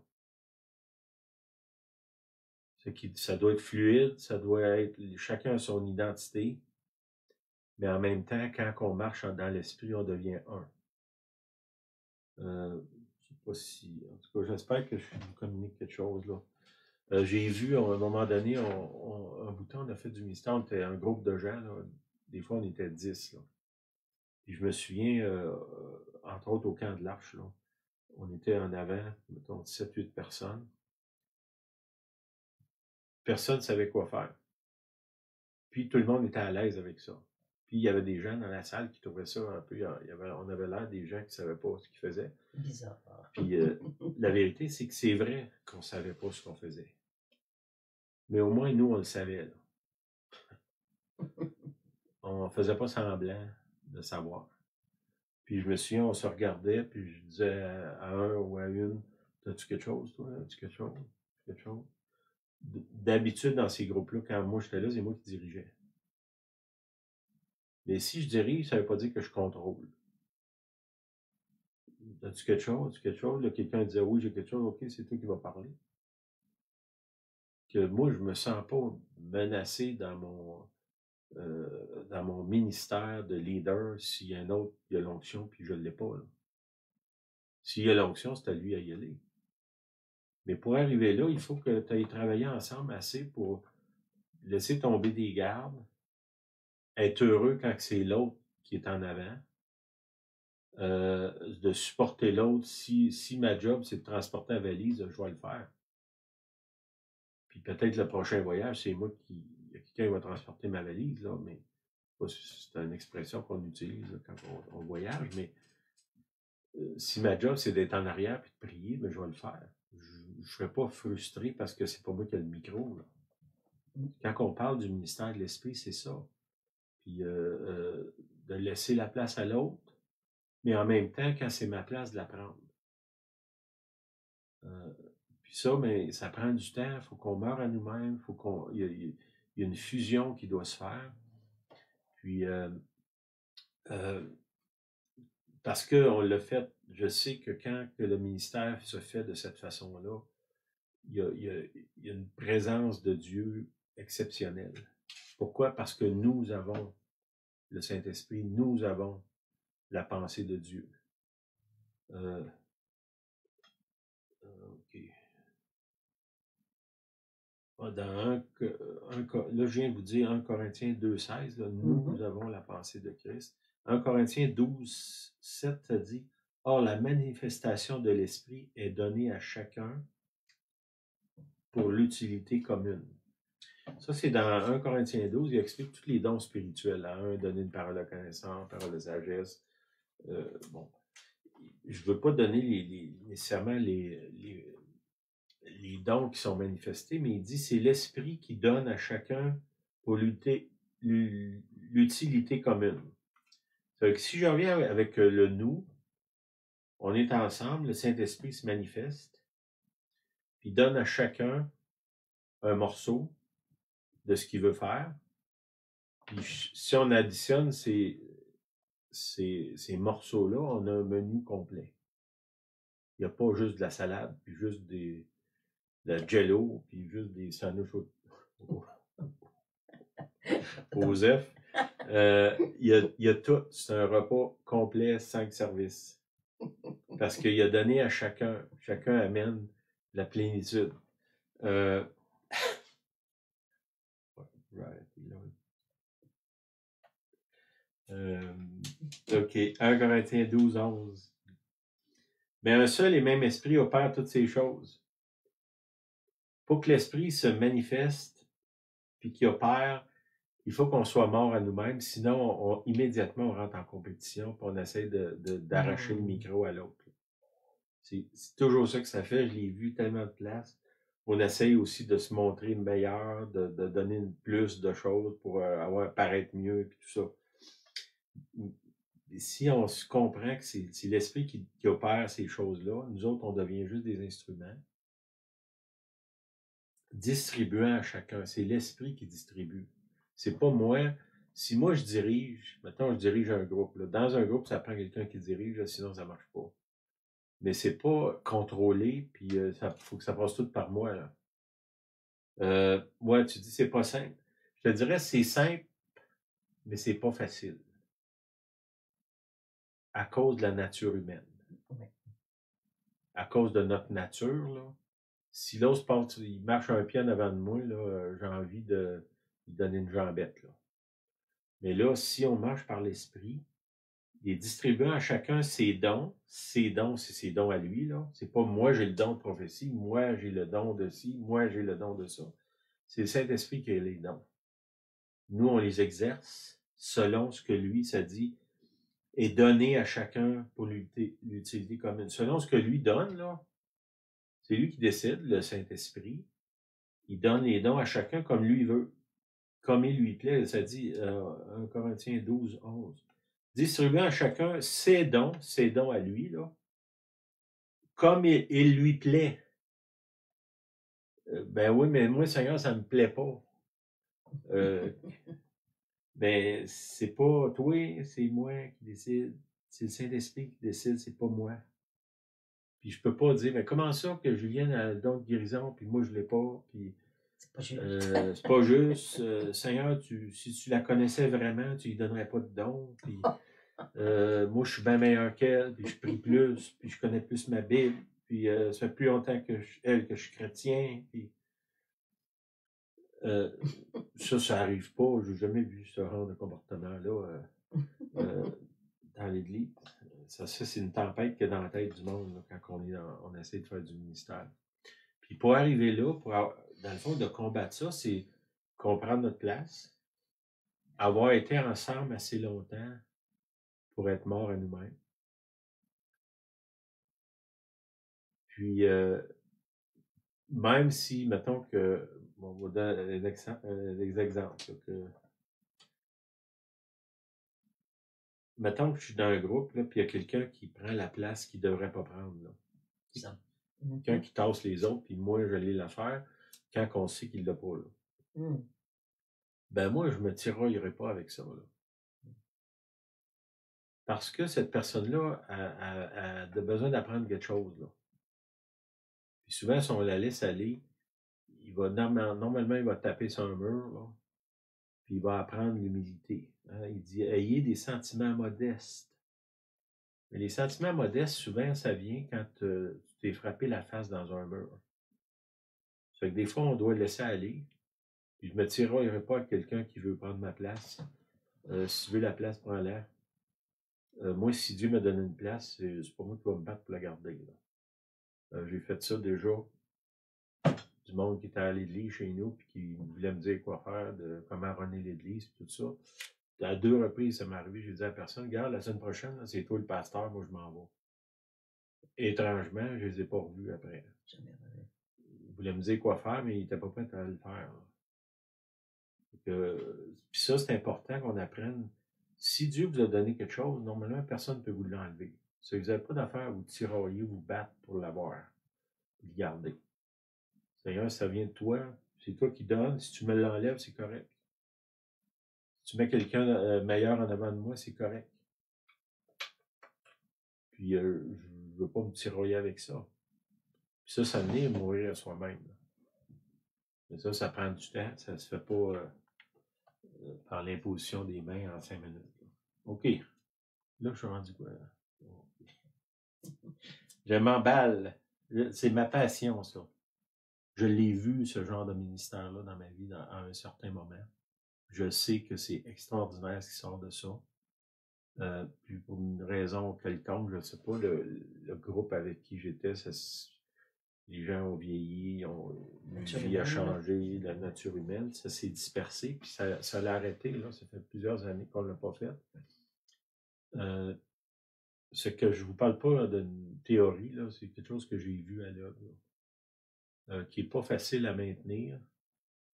Ça doit être fluide, ça doit être chacun a son identité, mais en même temps, quand on marche dans l'esprit, on devient un. Je sais pas si. En tout cas, j'espère que je vous communique quelque chose là. J'ai vu à un moment donné, un bout de temps, on a fait du mystère, on était un groupe de gens, là. Des fois on était 10. Là. Puis je me souviens, entre autres au camp de l'Arche, là, on était en avant, mettons 7-8 personnes. Personne ne savait quoi faire. Puis tout le monde était à l'aise avec ça. Puis il y avait des gens dans la salle qui trouvaient ça un peu. On avait l'air des gens qui ne savaient pas ce qu'ils faisaient. Bizarre. Puis la vérité, c'est que c'est vrai qu'on ne savait pas ce qu'on faisait. Mais au moins, nous, on le savait. Là. On ne faisait pas semblant de savoir. Puis je me souviens, on se regardait, puis je disais à un ou à une, as-tu quelque chose, toi? As-tu quelque chose? Quelque chose? D'habitude, dans ces groupes-là, quand moi j'étais là, c'est moi qui dirigeais. Mais si je dirige, ça ne veut pas dire que je contrôle. As-tu quelque chose? As-tu quelque chose? Là, quelqu'un disait oui, j'ai quelque chose, ok, c'est toi qui vas parler. Que moi, je ne me sens pas menacé dans mon ministère de leader s'il y a un autre qui a l'onction puis je ne l'ai pas. Là. S'il y a l'onction, c'est à lui à y aller. Mais pour arriver là, il faut que tu ailles travailler ensemble assez pour laisser tomber des gardes, être heureux quand c'est l'autre qui est en avant, de supporter l'autre. Si ma job, c'est de transporter la valise, je vais le faire. Puis peut-être le prochain voyage, c'est moi qui... Il y a quelqu'un qui va transporter ma valise, là, mais c'est une expression qu'on utilise là, quand on voyage, mais si ma job, c'est d'être en arrière et de prier, ben, je vais le faire. Je ne serai pas frustré parce que c'est pas moi qui ai le micro. Là. Quand on parle du ministère de l'Esprit, c'est ça. Puis de laisser la place à l'autre, mais en même temps, quand c'est ma place, de la prendre. Puis ça, mais ça prend du temps, il faut qu'on meure à nous-mêmes, il y a une fusion qui doit se faire. Puis, parce qu'on l'a fait, je sais que quand que le ministère se fait de cette façon-là, il y a une présence de Dieu exceptionnelle. Pourquoi? Parce que nous avons le Saint-Esprit, nous avons la pensée de Dieu. OK. Là, je viens de vous dire 1 Corinthiens 2,16, nous avons la pensée de Christ. 1 Corinthiens 12,7, ça dit, « Or, la manifestation de l'Esprit est donnée à chacun pour l'utilité commune. » Ça, c'est dans 1 Corinthiens 12, il explique tous les dons spirituels. Un, donner une parole de connaissance, parole de sagesse. Bon, je ne veux pas donner nécessairement les dons qui sont manifestés, mais il dit c'est l'Esprit qui donne à chacun pour l'utilité commune. Donc, si je reviens avec le nous, on est ensemble, le Saint-Esprit se manifeste, puis donne à chacun un morceau de ce qu'il veut faire. Puis si on additionne ces morceaux-là, on a un menu complet. Il n'y a pas juste de la salade, puis juste de la jello, puis juste des sandwichs aux œufs. Il y a tout. C'est un repas complet, 5 services. Parce qu'il a donné à chacun. Chacun amène la plénitude. OK. 1 Corinthiens 12, 11. Mais un seul et même esprit opère toutes ces choses. Pour que l'esprit se manifeste puis qu'il opère, il faut qu'on soit mort à nous-mêmes, sinon immédiatement on rentre en compétition puis on essaie d'arracher le micro à l'autre. C'est toujours ça que ça fait, je l'ai vu tellement de places. On essaye aussi de se montrer meilleur, de donner plus de choses pour paraître mieux et tout ça. Et si on se comprend que c'est l'esprit qui opère ces choses-là, nous autres, on devient juste des instruments. Distribuant à chacun. C'est l'esprit qui distribue. C'est pas moi. Si moi je dirige, maintenant je dirige un groupe. Là. Dans un groupe, ça prend quelqu'un qui dirige, là, sinon ça marche pas. Mais c'est pas contrôlé, puis il faut que ça passe tout par moi. Là. Ouais, tu dis c'est pas simple. Je te dirais c'est simple, mais c'est pas facile. À cause de la nature humaine. À cause de notre nature, là. Si l'autre il marche un pied en avant de moi, là, j'ai envie de lui donner une jambette. Là. Mais là, si on marche par l'esprit, il est distribuant à chacun ses dons. Ses dons, c'est ses dons à lui. Là. C'est pas moi j'ai le don de prophétie, moi j'ai le don de ci, moi j'ai le don de ça. C'est le Saint-Esprit qui a les dons. Nous, on les exerce selon ce que lui, ça dit, est donné à chacun pour l'utilité commune. Selon ce que lui donne, là, c'est lui qui décide, le Saint-Esprit. Il donne les dons à chacun comme lui veut, comme il lui plaît. Ça dit 1 Corinthiens 12, 11. Distribuant à chacun ses dons à lui, là, comme il lui plaît. Ben oui, mais moi, Seigneur, ça ne me plaît pas. Ben, c'est pas toi, c'est moi qui décide. C'est le Saint-Esprit qui décide, c'est pas moi. Puis je peux pas dire, mais comment ça que Julienne a le don de guérison, puis moi je l'ai pas, puis c'est pas juste. C'est pas juste. Seigneur, si tu la connaissais vraiment, tu lui donnerais pas de don. Puis moi, je suis bien meilleur qu'elle, puis je prie plus, puis je connais plus ma Bible, puis ça fait plus longtemps que je suis chrétien. Puis, ça arrive pas. Je n'ai jamais vu ce genre de comportement-là dans l'Église. Ça c'est une tempête qu'il y a dans la tête du monde là, quand on essaie de faire du ministère. Puis pour arriver là, dans le fond, de combattre ça, c'est comprendre notre place, avoir été ensemble assez longtemps pour être mort à nous-mêmes. Puis, même si, mettons que, bon, on va donner des exemples, là, mettons que je suis dans un groupe, là, puis il y a quelqu'un qui prend la place qu'il ne devrait pas prendre, là. Ça. Quelqu'un qui tasse les autres, puis moi, je l'ai l'affaire, quand on sait qu'il ne l'a pas, là. Ben moi, je me tiraillerai pas avec ça, là. Parce que cette personne-là a besoin d'apprendre quelque chose, là. Puis souvent, si on la laisse aller, il va normalement, il va taper sur un mur, là, puis il va apprendre l'humilité. Hein. Il dit, ayez des sentiments modestes. Mais les sentiments modestes, souvent, ça vient quand tu t'es frappé la face dans un mur. Ça fait que des fois, on doit laisser aller. Puis je me tiraillerai pas à quelqu'un qui veut prendre ma place. Si tu veux la place, prends-la. Moi, si Dieu me donne une place, c'est pas moi qui va me battre pour la garder, là. J'ai fait ça déjà. Du monde qui était à l'église chez nous, puis qui voulait me dire quoi faire, comment runner l'église, puis tout ça. À 2 reprises, ça m'est arrivé, j'ai dit à la personne, regarde, la semaine prochaine, c'est toi le pasteur, moi je m'en vais. Étrangement, je les ai pas revus après. Il voulait me dire quoi faire, mais il n'était pas prêt à le faire. Puis ça, c'est important qu'on apprenne. Si Dieu vous a donné quelque chose, normalement, personne ne peut vous l'enlever. Si vous n'avez pas d'affaire à vous tirailler, vous battre pour l'avoir, le garder. Seigneur, ça vient de toi, c'est toi qui donnes. Si tu me l'enlèves, c'est correct. Si tu mets quelqu'un meilleur en avant de moi, c'est correct. Puis je ne veux pas me tirailler avec ça. Puis ça venait mourir à soi-même. Mais ça prend du temps. Ça ne se fait pas par l'imposition des mains en 5 minutes. Là. OK. Là, je suis rendu quoi? Je m'emballe. C'est ma passion, ça. Je l'ai vu, ce genre de ministère-là, dans ma vie à un certain moment. Je sais que c'est extraordinaire ce qui sort de ça. Puis pour une raison quelconque, je ne sais pas, le groupe avec qui j'étais, les gens ont vieilli, la vie a changé, la nature humaine, ça s'est dispersé, puis ça l'a arrêté, là, ça fait plusieurs années qu'on ne l'a pas fait. Ce que je ne vous parle pas d'une théorie, là, c'est quelque chose que j'ai vu à l'œuvre, qui n'est pas facile à maintenir,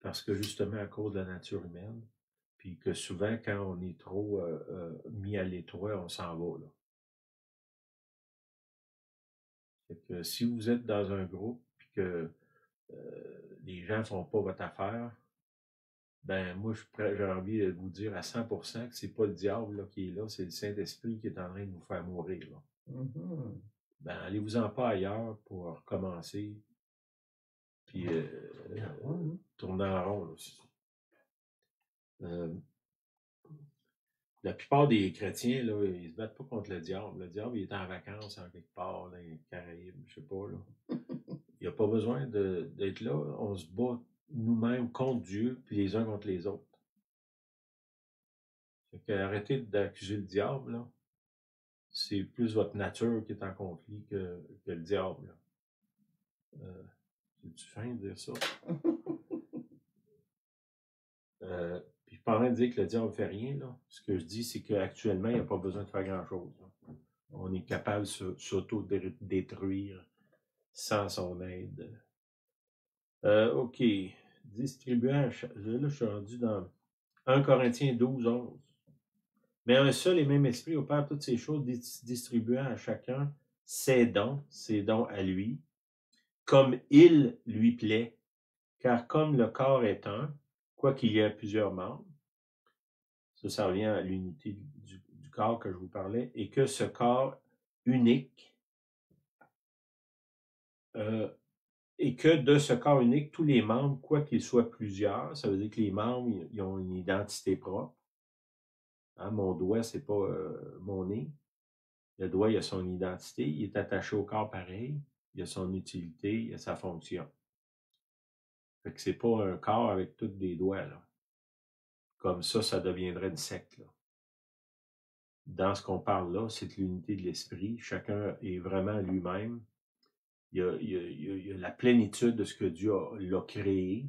parce que justement à cause de la nature humaine, puis que souvent, quand on est trop mis à l'étroit, on s'en va, là. Fait que si vous êtes dans un groupe, puis que les gens ne font pas votre affaire, ben moi, j'ai envie de vous dire à 100% que c'est pas le diable là, qui est là, c'est le Saint-Esprit qui est en train de vous faire mourir, là. Ben, allez-vous-en pas ailleurs pour recommencer, puis tourner en rond, là. La plupart des chrétiens, là, ils se battent pas contre le diable. Le diable, il est en vacances en quelque part, dans les Caraïbes, je sais pas, là. Il n'y a pas besoin d'être là. On se bat nous-mêmes contre Dieu, puis les uns contre les autres. Fait que arrêtez d'accuser le diable, là. C'est plus votre nature qui est en conflit que le diable, là. C'est-tu fin de dire ça? Puis je suis pas en train de dire que le diable ne fait rien, là. Ce que je dis, c'est qu'actuellement, il n'y a pas besoin de faire grand-chose, là. On est capable de s'auto-détruire sans son aide. OK. Distribuant, là, je suis rendu dans 1 Corinthiens 12, 11. Mais un seul et même esprit opère toutes ces choses, distribuant à chacun ses dons à lui, comme il lui plaît. Car comme le corps est un, quoiqu'il y ait plusieurs membres, ça revient à l'unité du corps que je vous parlais, et que ce corps unique, et que de ce corps unique, tous les membres, quoiqu'ils soient plusieurs, ça veut dire que les membres, ils ont une identité propre. Hein, mon doigt, c'est pas mon nez. Le doigt, il a son identité, il est attaché au corps pareil, il a son utilité, il a sa fonction. Fait que c'est pas un corps avec tous des doigts, là. Comme ça deviendrait une secte, là. Dans ce qu'on parle là, c'est l'unité de l'esprit. Chacun est vraiment lui-même. Il y a la plénitude de ce que Dieu l'a créé.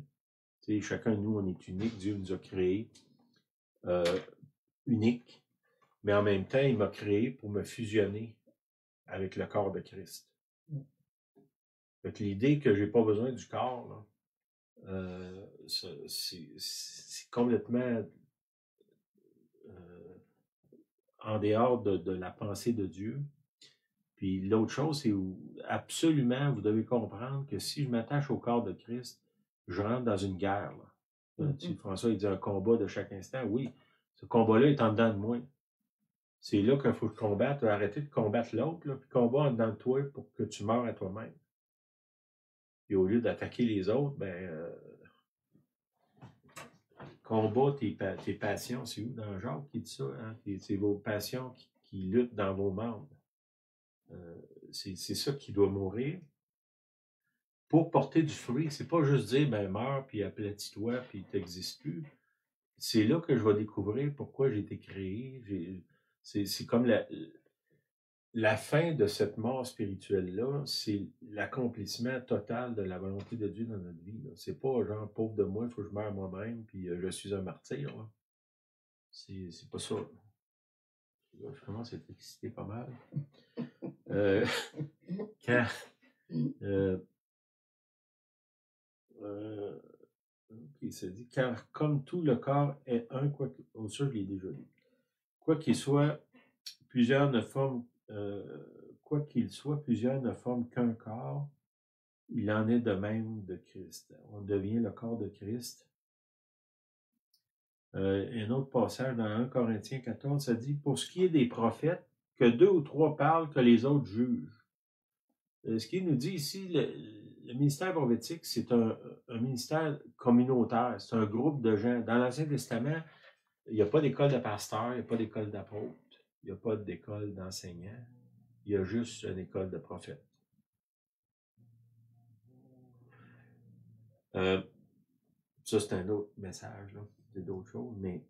Tu sais, chacun de nous, on est unique. Dieu nous a créés uniques. Mais en même temps, il m'a créé pour me fusionner avec le corps de Christ. Fait que l'idée que j'ai pas besoin du corps, là, c'est complètement en dehors de la pensée de Dieu. Puis l'autre chose, c'est absolument, vous devez comprendre que si je m'attache au corps de Christ, je rentre dans une guerre. Là. François, il dit un combat de chaque instant. Oui, ce combat-là est en dedans de moi. C'est là qu'il faut combattre, arrêter de combattre l'autre, puis combat en dedans de toi pour que tu meurs à toi-même. Puis au lieu d'attaquer les autres, combat tes passions. C'est où dans Jacques qui dit ça? Hein? C'est vos passions qui luttent dans vos membres. C'est ça qui doit mourir pour porter du fruit. C'est pas juste dire, meurs, puis aplatis-toi, puis t'existes plus. C'est là que je vais découvrir pourquoi j'ai été créé. C'est comme la fin de cette mort spirituelle-là, c'est l'accomplissement total de la volonté de Dieu dans notre vie. C'est pas genre, pauvre de moi, il faut que je meure moi-même, puis je suis un martyr. C'est pas ça. Là, je commence à être excité pas mal. Quand... il se dit, car comme tout le corps est un, ça je l'ai déjà lu. Quoi qu'il soit, plusieurs ne forment, plusieurs ne forment qu'un corps, il en est de même de Christ. On devient le corps de Christ. Un autre passage dans 1 Corinthiens 14, ça dit, pour ce qui est des prophètes, que 2 ou 3 parlent, que les autres jugent. Ce qu'il nous dit ici, le ministère prophétique, c'est un ministère communautaire, c'est un groupe de gens. Dans l'Ancien Testament, il n'y a pas d'école de pasteur, il n'y a pas d'école d'apôtre, il n'y a pas d'école d'enseignants, il y a juste une école de prophètes. Ça, c'est un autre message, là. C'est d'autres choses, mais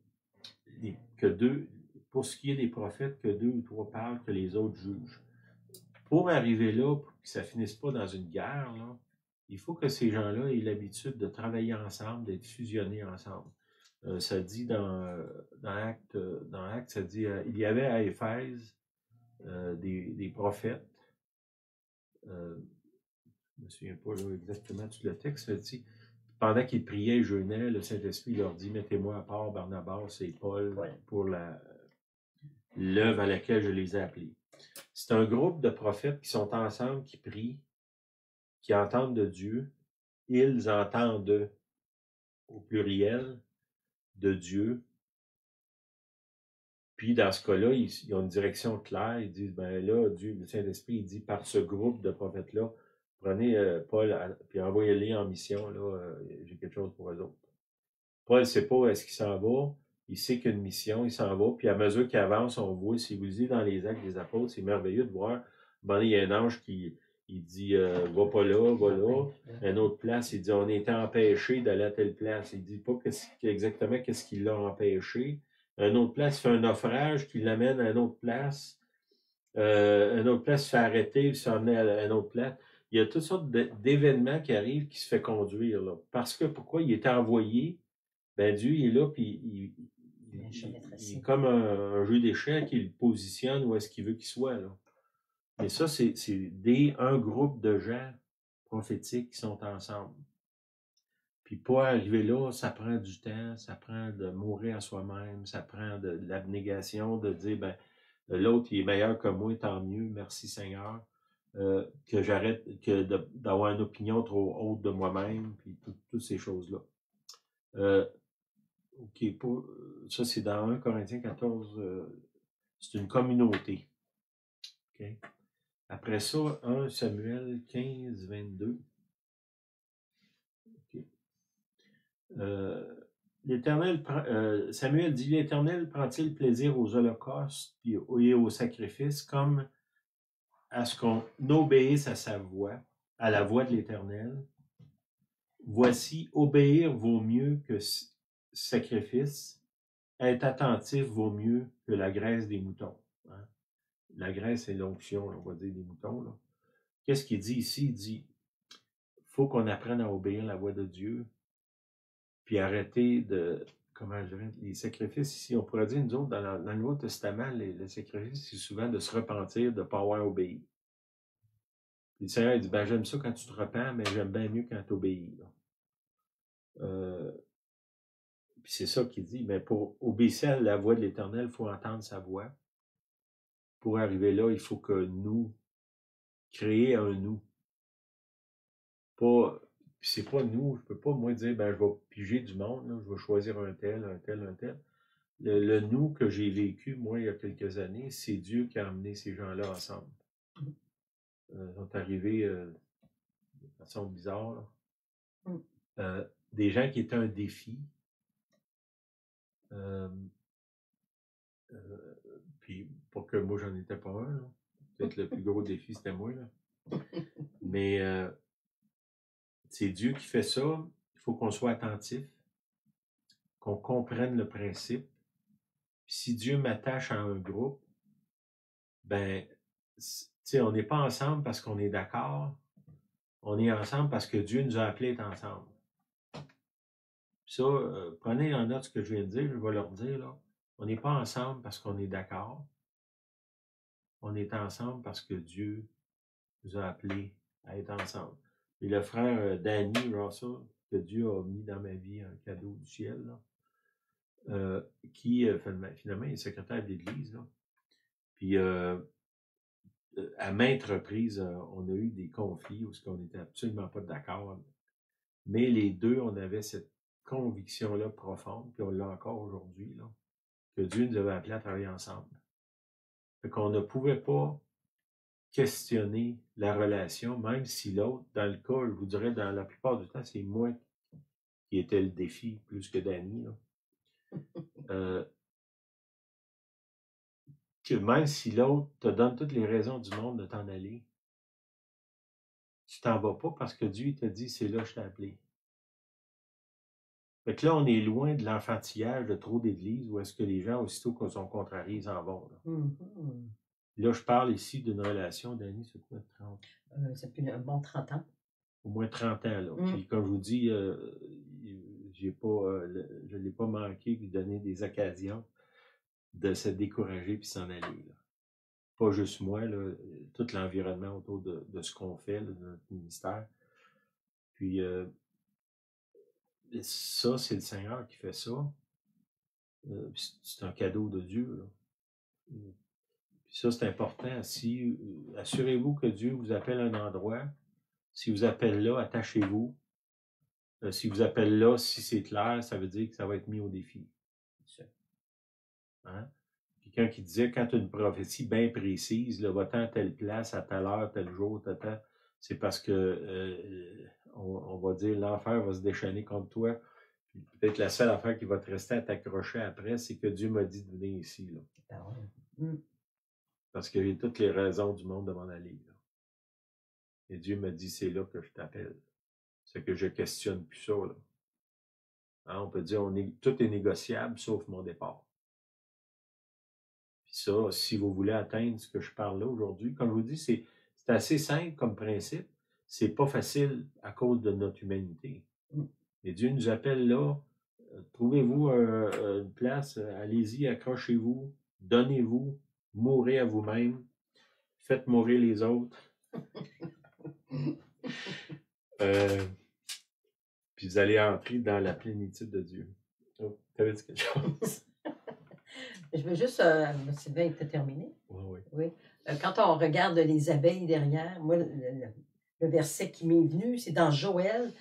pour ce qui est des prophètes, que 2 ou 3 parlent, que les autres jugent. Pour arriver là, pour que ça ne finisse pas dans une guerre, là, il faut que ces gens-là aient l'habitude de travailler ensemble, d'être fusionnés ensemble. Ça dit dans Actes, ça dit il y avait à Éphèse des prophètes. Je ne me souviens pas là, exactement tout le texte. Ça dit pendant qu'ils priaient et jeûnaient, le Saint-Esprit leur dit mettez-moi à part Barnabas et Paul pour l'œuvre à laquelle je les ai appelés. C'est un groupe de prophètes qui sont ensemble, qui prient, qui entendent de Dieu. Ils entendent au pluriel de Dieu. Puis dans ce cas-là, ils ont une direction claire. Ils disent, là, Dieu, le Saint-Esprit, il dit, par ce groupe de prophètes-là, prenez Paul, puis envoyez-les en mission, là, j'ai quelque chose pour eux autres. Paul ne sait pas où est-ce qu'il s'en va. Il sait qu'il y a une mission, il s'en va. Puis à mesure qu'il avance, on voit, si vous lisez dans les Actes des Apôtres, c'est merveilleux de voir. Il y a un ange qui dit va pas là, va là. À une autre place, il dit on était empêché d'aller à telle place. Il dit pas exactement qu'est-ce qui l'a empêché. À une autre place, il fait un naufrage qui l'amène à une autre place. Une autre place, il se fait arrêter, il s'en est à une autre place. Il y a toutes sortes d'événements qui arrivent qui se fait conduire. Là. Parce que pourquoi il est envoyé? Dieu, il est là, puis il est comme un jeu d'échecs, il le positionne où est-ce qu'il veut qu'il soit. Là. Mais ça, c'est un groupe de gens prophétiques qui sont ensemble. Puis pour arriver là, ça prend du temps, ça prend de mourir à soi-même, ça prend de l'abnégation, de dire, l'autre, il est meilleur que moi, tant mieux, merci Seigneur, que j'arrête d'avoir une opinion trop haute de moi-même, puis toutes ces choses-là. OK, ça c'est dans 1 Corinthiens 14, c'est une communauté. OK. Après ça, 1 Samuel 15, 22. OK. Samuel dit, l'Éternel prend-il plaisir aux holocaustes et aux sacrifices comme à ce qu'on obéisse à sa voix, à la voix de l'Éternel? Voici, obéir vaut mieux que sacrifice. Être attentif vaut mieux que la graisse des moutons. Hein? La graisse, c'est l'onction, on va dire, des moutons. Qu'est-ce qu'il dit ici? Il dit, faut qu'on apprenne à obéir la voix de Dieu, puis arrêter de, comment je dirais, les sacrifices ici. On pourrait dire, nous autres, dans le Nouveau Testament, les sacrifices, c'est souvent de se repentir de ne pas avoir obéi. Puis le Seigneur il dit, ben j'aime ça quand tu te repens, mais j'aime bien mieux quand tu obéis. Puis c'est ça qu'il dit, mais pour obéir à la voix de l'Éternel, il faut entendre sa voix. Pour arriver là, il faut que nous, créer un nous. Pas, puis c'est pas nous, je peux pas moi dire, ben je vais piger du monde, là, je vais choisir un tel, un tel, un tel. Le nous que j'ai vécu, moi, il y a quelques années, c'est Dieu qui a amené ces gens-là ensemble. Ils sont arrivés de façon bizarre. Des gens qui étaient un défi. Puis, pas que moi, j'en étais pas un. Peut-être le plus gros défi, c'était moi. Là. Mais c'est Dieu qui fait ça. Il faut qu'on soit attentif, qu'on comprenne le principe. Puis si Dieu m'attache à un groupe, ben, tu sais, on n'est pas ensemble parce qu'on est d'accord. On est ensemble parce que Dieu nous a appelés à être ensemble. Puis ça, prenez en note ce que je viens de dire, je vais leur dire, là. On n'est pas ensemble parce qu'on est d'accord. On est ensemble parce que Dieu nous a appelés à être ensemble. Et le frère Danny Russell, que Dieu a mis dans ma vie, un cadeau du ciel, là, qui finalement est secrétaire d'église. Puis à maintes reprises, on a eu des conflits où on n'était absolument pas d'accord. Mais les deux, on avait cette conviction-là profonde, puis on l'a encore aujourd'hui, là, que Dieu nous avait appelés à travailler ensemble. Fait qu'on ne pouvait pas questionner la relation, même si l'autre, dans le cas, je vous dirais, dans la plupart du temps, c'est moi qui était le défi, plus que Danny. Que même si l'autre te donne toutes les raisons du monde de t'en aller, tu t'en vas pas parce que Dieu te dit, c'est là que je t'ai appelé. Fait que là, on est loin de l'enfantillage de trop d'églises où est-ce que les gens, aussitôt qu'ils sont contrariés, ils en vont. Là. Là, je parle ici d'une relation, Danny, c'est quoi, 30? Ça fait un bon 30 ans. Au moins 30 ans. Là. Puis, comme je vous dis, je ne l'ai pas manqué de lui donner des occasions de se décourager puis s'en aller. Là. Pas juste moi, là, tout l'environnement autour de ce qu'on fait, là, de notre ministère. Puis, ça, c'est le Seigneur qui fait ça. C'est un cadeau de Dieu. Là. Puis ça, c'est important. Si, assurez-vous que Dieu vous appelle à un endroit. Si vous appelle là, attachez-vous. Si vous appelle là, si c'est clair, ça veut dire que ça va être mis au défi. Hein? Quelqu'un qui disait, quand tu as une prophétie bien précise, là, va-t'en à telle place, à telle heure, tel jour, c'est parce que, on va dire, l'enfer va se déchaîner contre toi. Peut-être la seule affaire qui va te rester à t'accrocher après, c'est que Dieu m'a dit de venir ici. Là. Parce que j'ai toutes les raisons du monde de m'en aller. Là. Et Dieu m'a dit, c'est là que je t'appelle. C'est que je questionne plus ça. Là. Hein, on peut dire, tout est négociable, sauf mon départ. Puis ça, si vous voulez atteindre ce que je parle là aujourd'hui, comme je vous dis, c'est assez simple comme principe. C'est pas facile à cause de notre humanité. Mais Dieu nous appelle là. Trouvez-vous une place, allez-y, accrochez-vous, donnez-vous, mourrez à vous-même, faites mourir les autres. Puis vous allez entrer dans la plénitude de Dieu. Oh, t'avais dit quelque chose? Je veux juste, Sylvain était terminé. Oui. Quand on regarde les abeilles derrière, moi, le verset qui m'est venu, c'est dans Joël,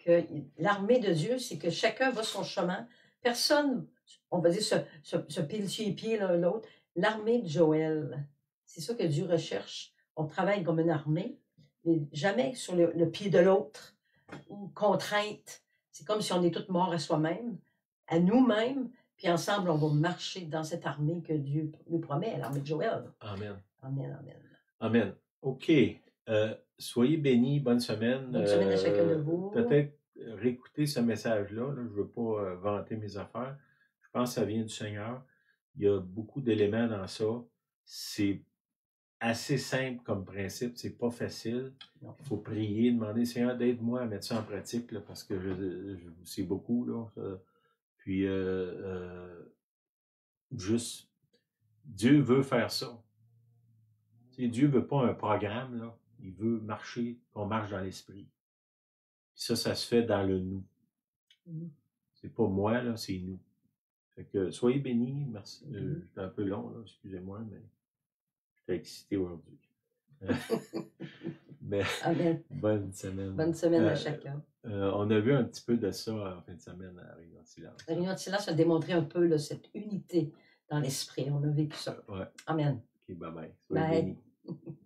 que l'armée de Dieu, c'est que chacun va son chemin. Personne, on va dire, se pile sur les pieds l'un l'autre. L'armée de Joël, c'est ça que Dieu recherche. On travaille comme une armée, mais jamais sur le pied de l'autre ou contrainte. C'est comme si on est tous morts à soi-même, à nous-mêmes, puis ensemble, on va marcher dans cette armée que Dieu nous promet, l'armée de Joël. Amen. Amen, amen. Amen. OK. Soyez bénis. Bonne semaine. Bonne semaine à chacun de vous. Peut-être réécouter ce message-là. Là. Je ne veux pas vanter mes affaires. Je pense que ça vient du Seigneur. Il y a beaucoup d'éléments dans ça. C'est assez simple comme principe. C'est pas facile. Il faut prier, demander, Seigneur, d'aide-moi à mettre ça en pratique là, parce que c'est beaucoup. Là. Puis, juste, Dieu veut faire ça. T'sais, Dieu ne veut pas un programme. Là. Il veut marcher, qu'on marche dans l'esprit. Puis ça se fait dans le nous. C'est pas moi, là, c'est nous. Fait que soyez bénis. Merci. J'étais un peu long, là, excusez-moi, mais j'étais excité aujourd'hui. Mais Amen. bonne semaine. Bonne semaine à chacun. On a vu un petit peu de ça en fin de semaine à Réunion de Silence. La Réunion de Silence a démontré un peu là, cette unité dans l'esprit. On a vécu ça. Ouais. Amen. OK, bye-bye. Soyez Bye. bénis.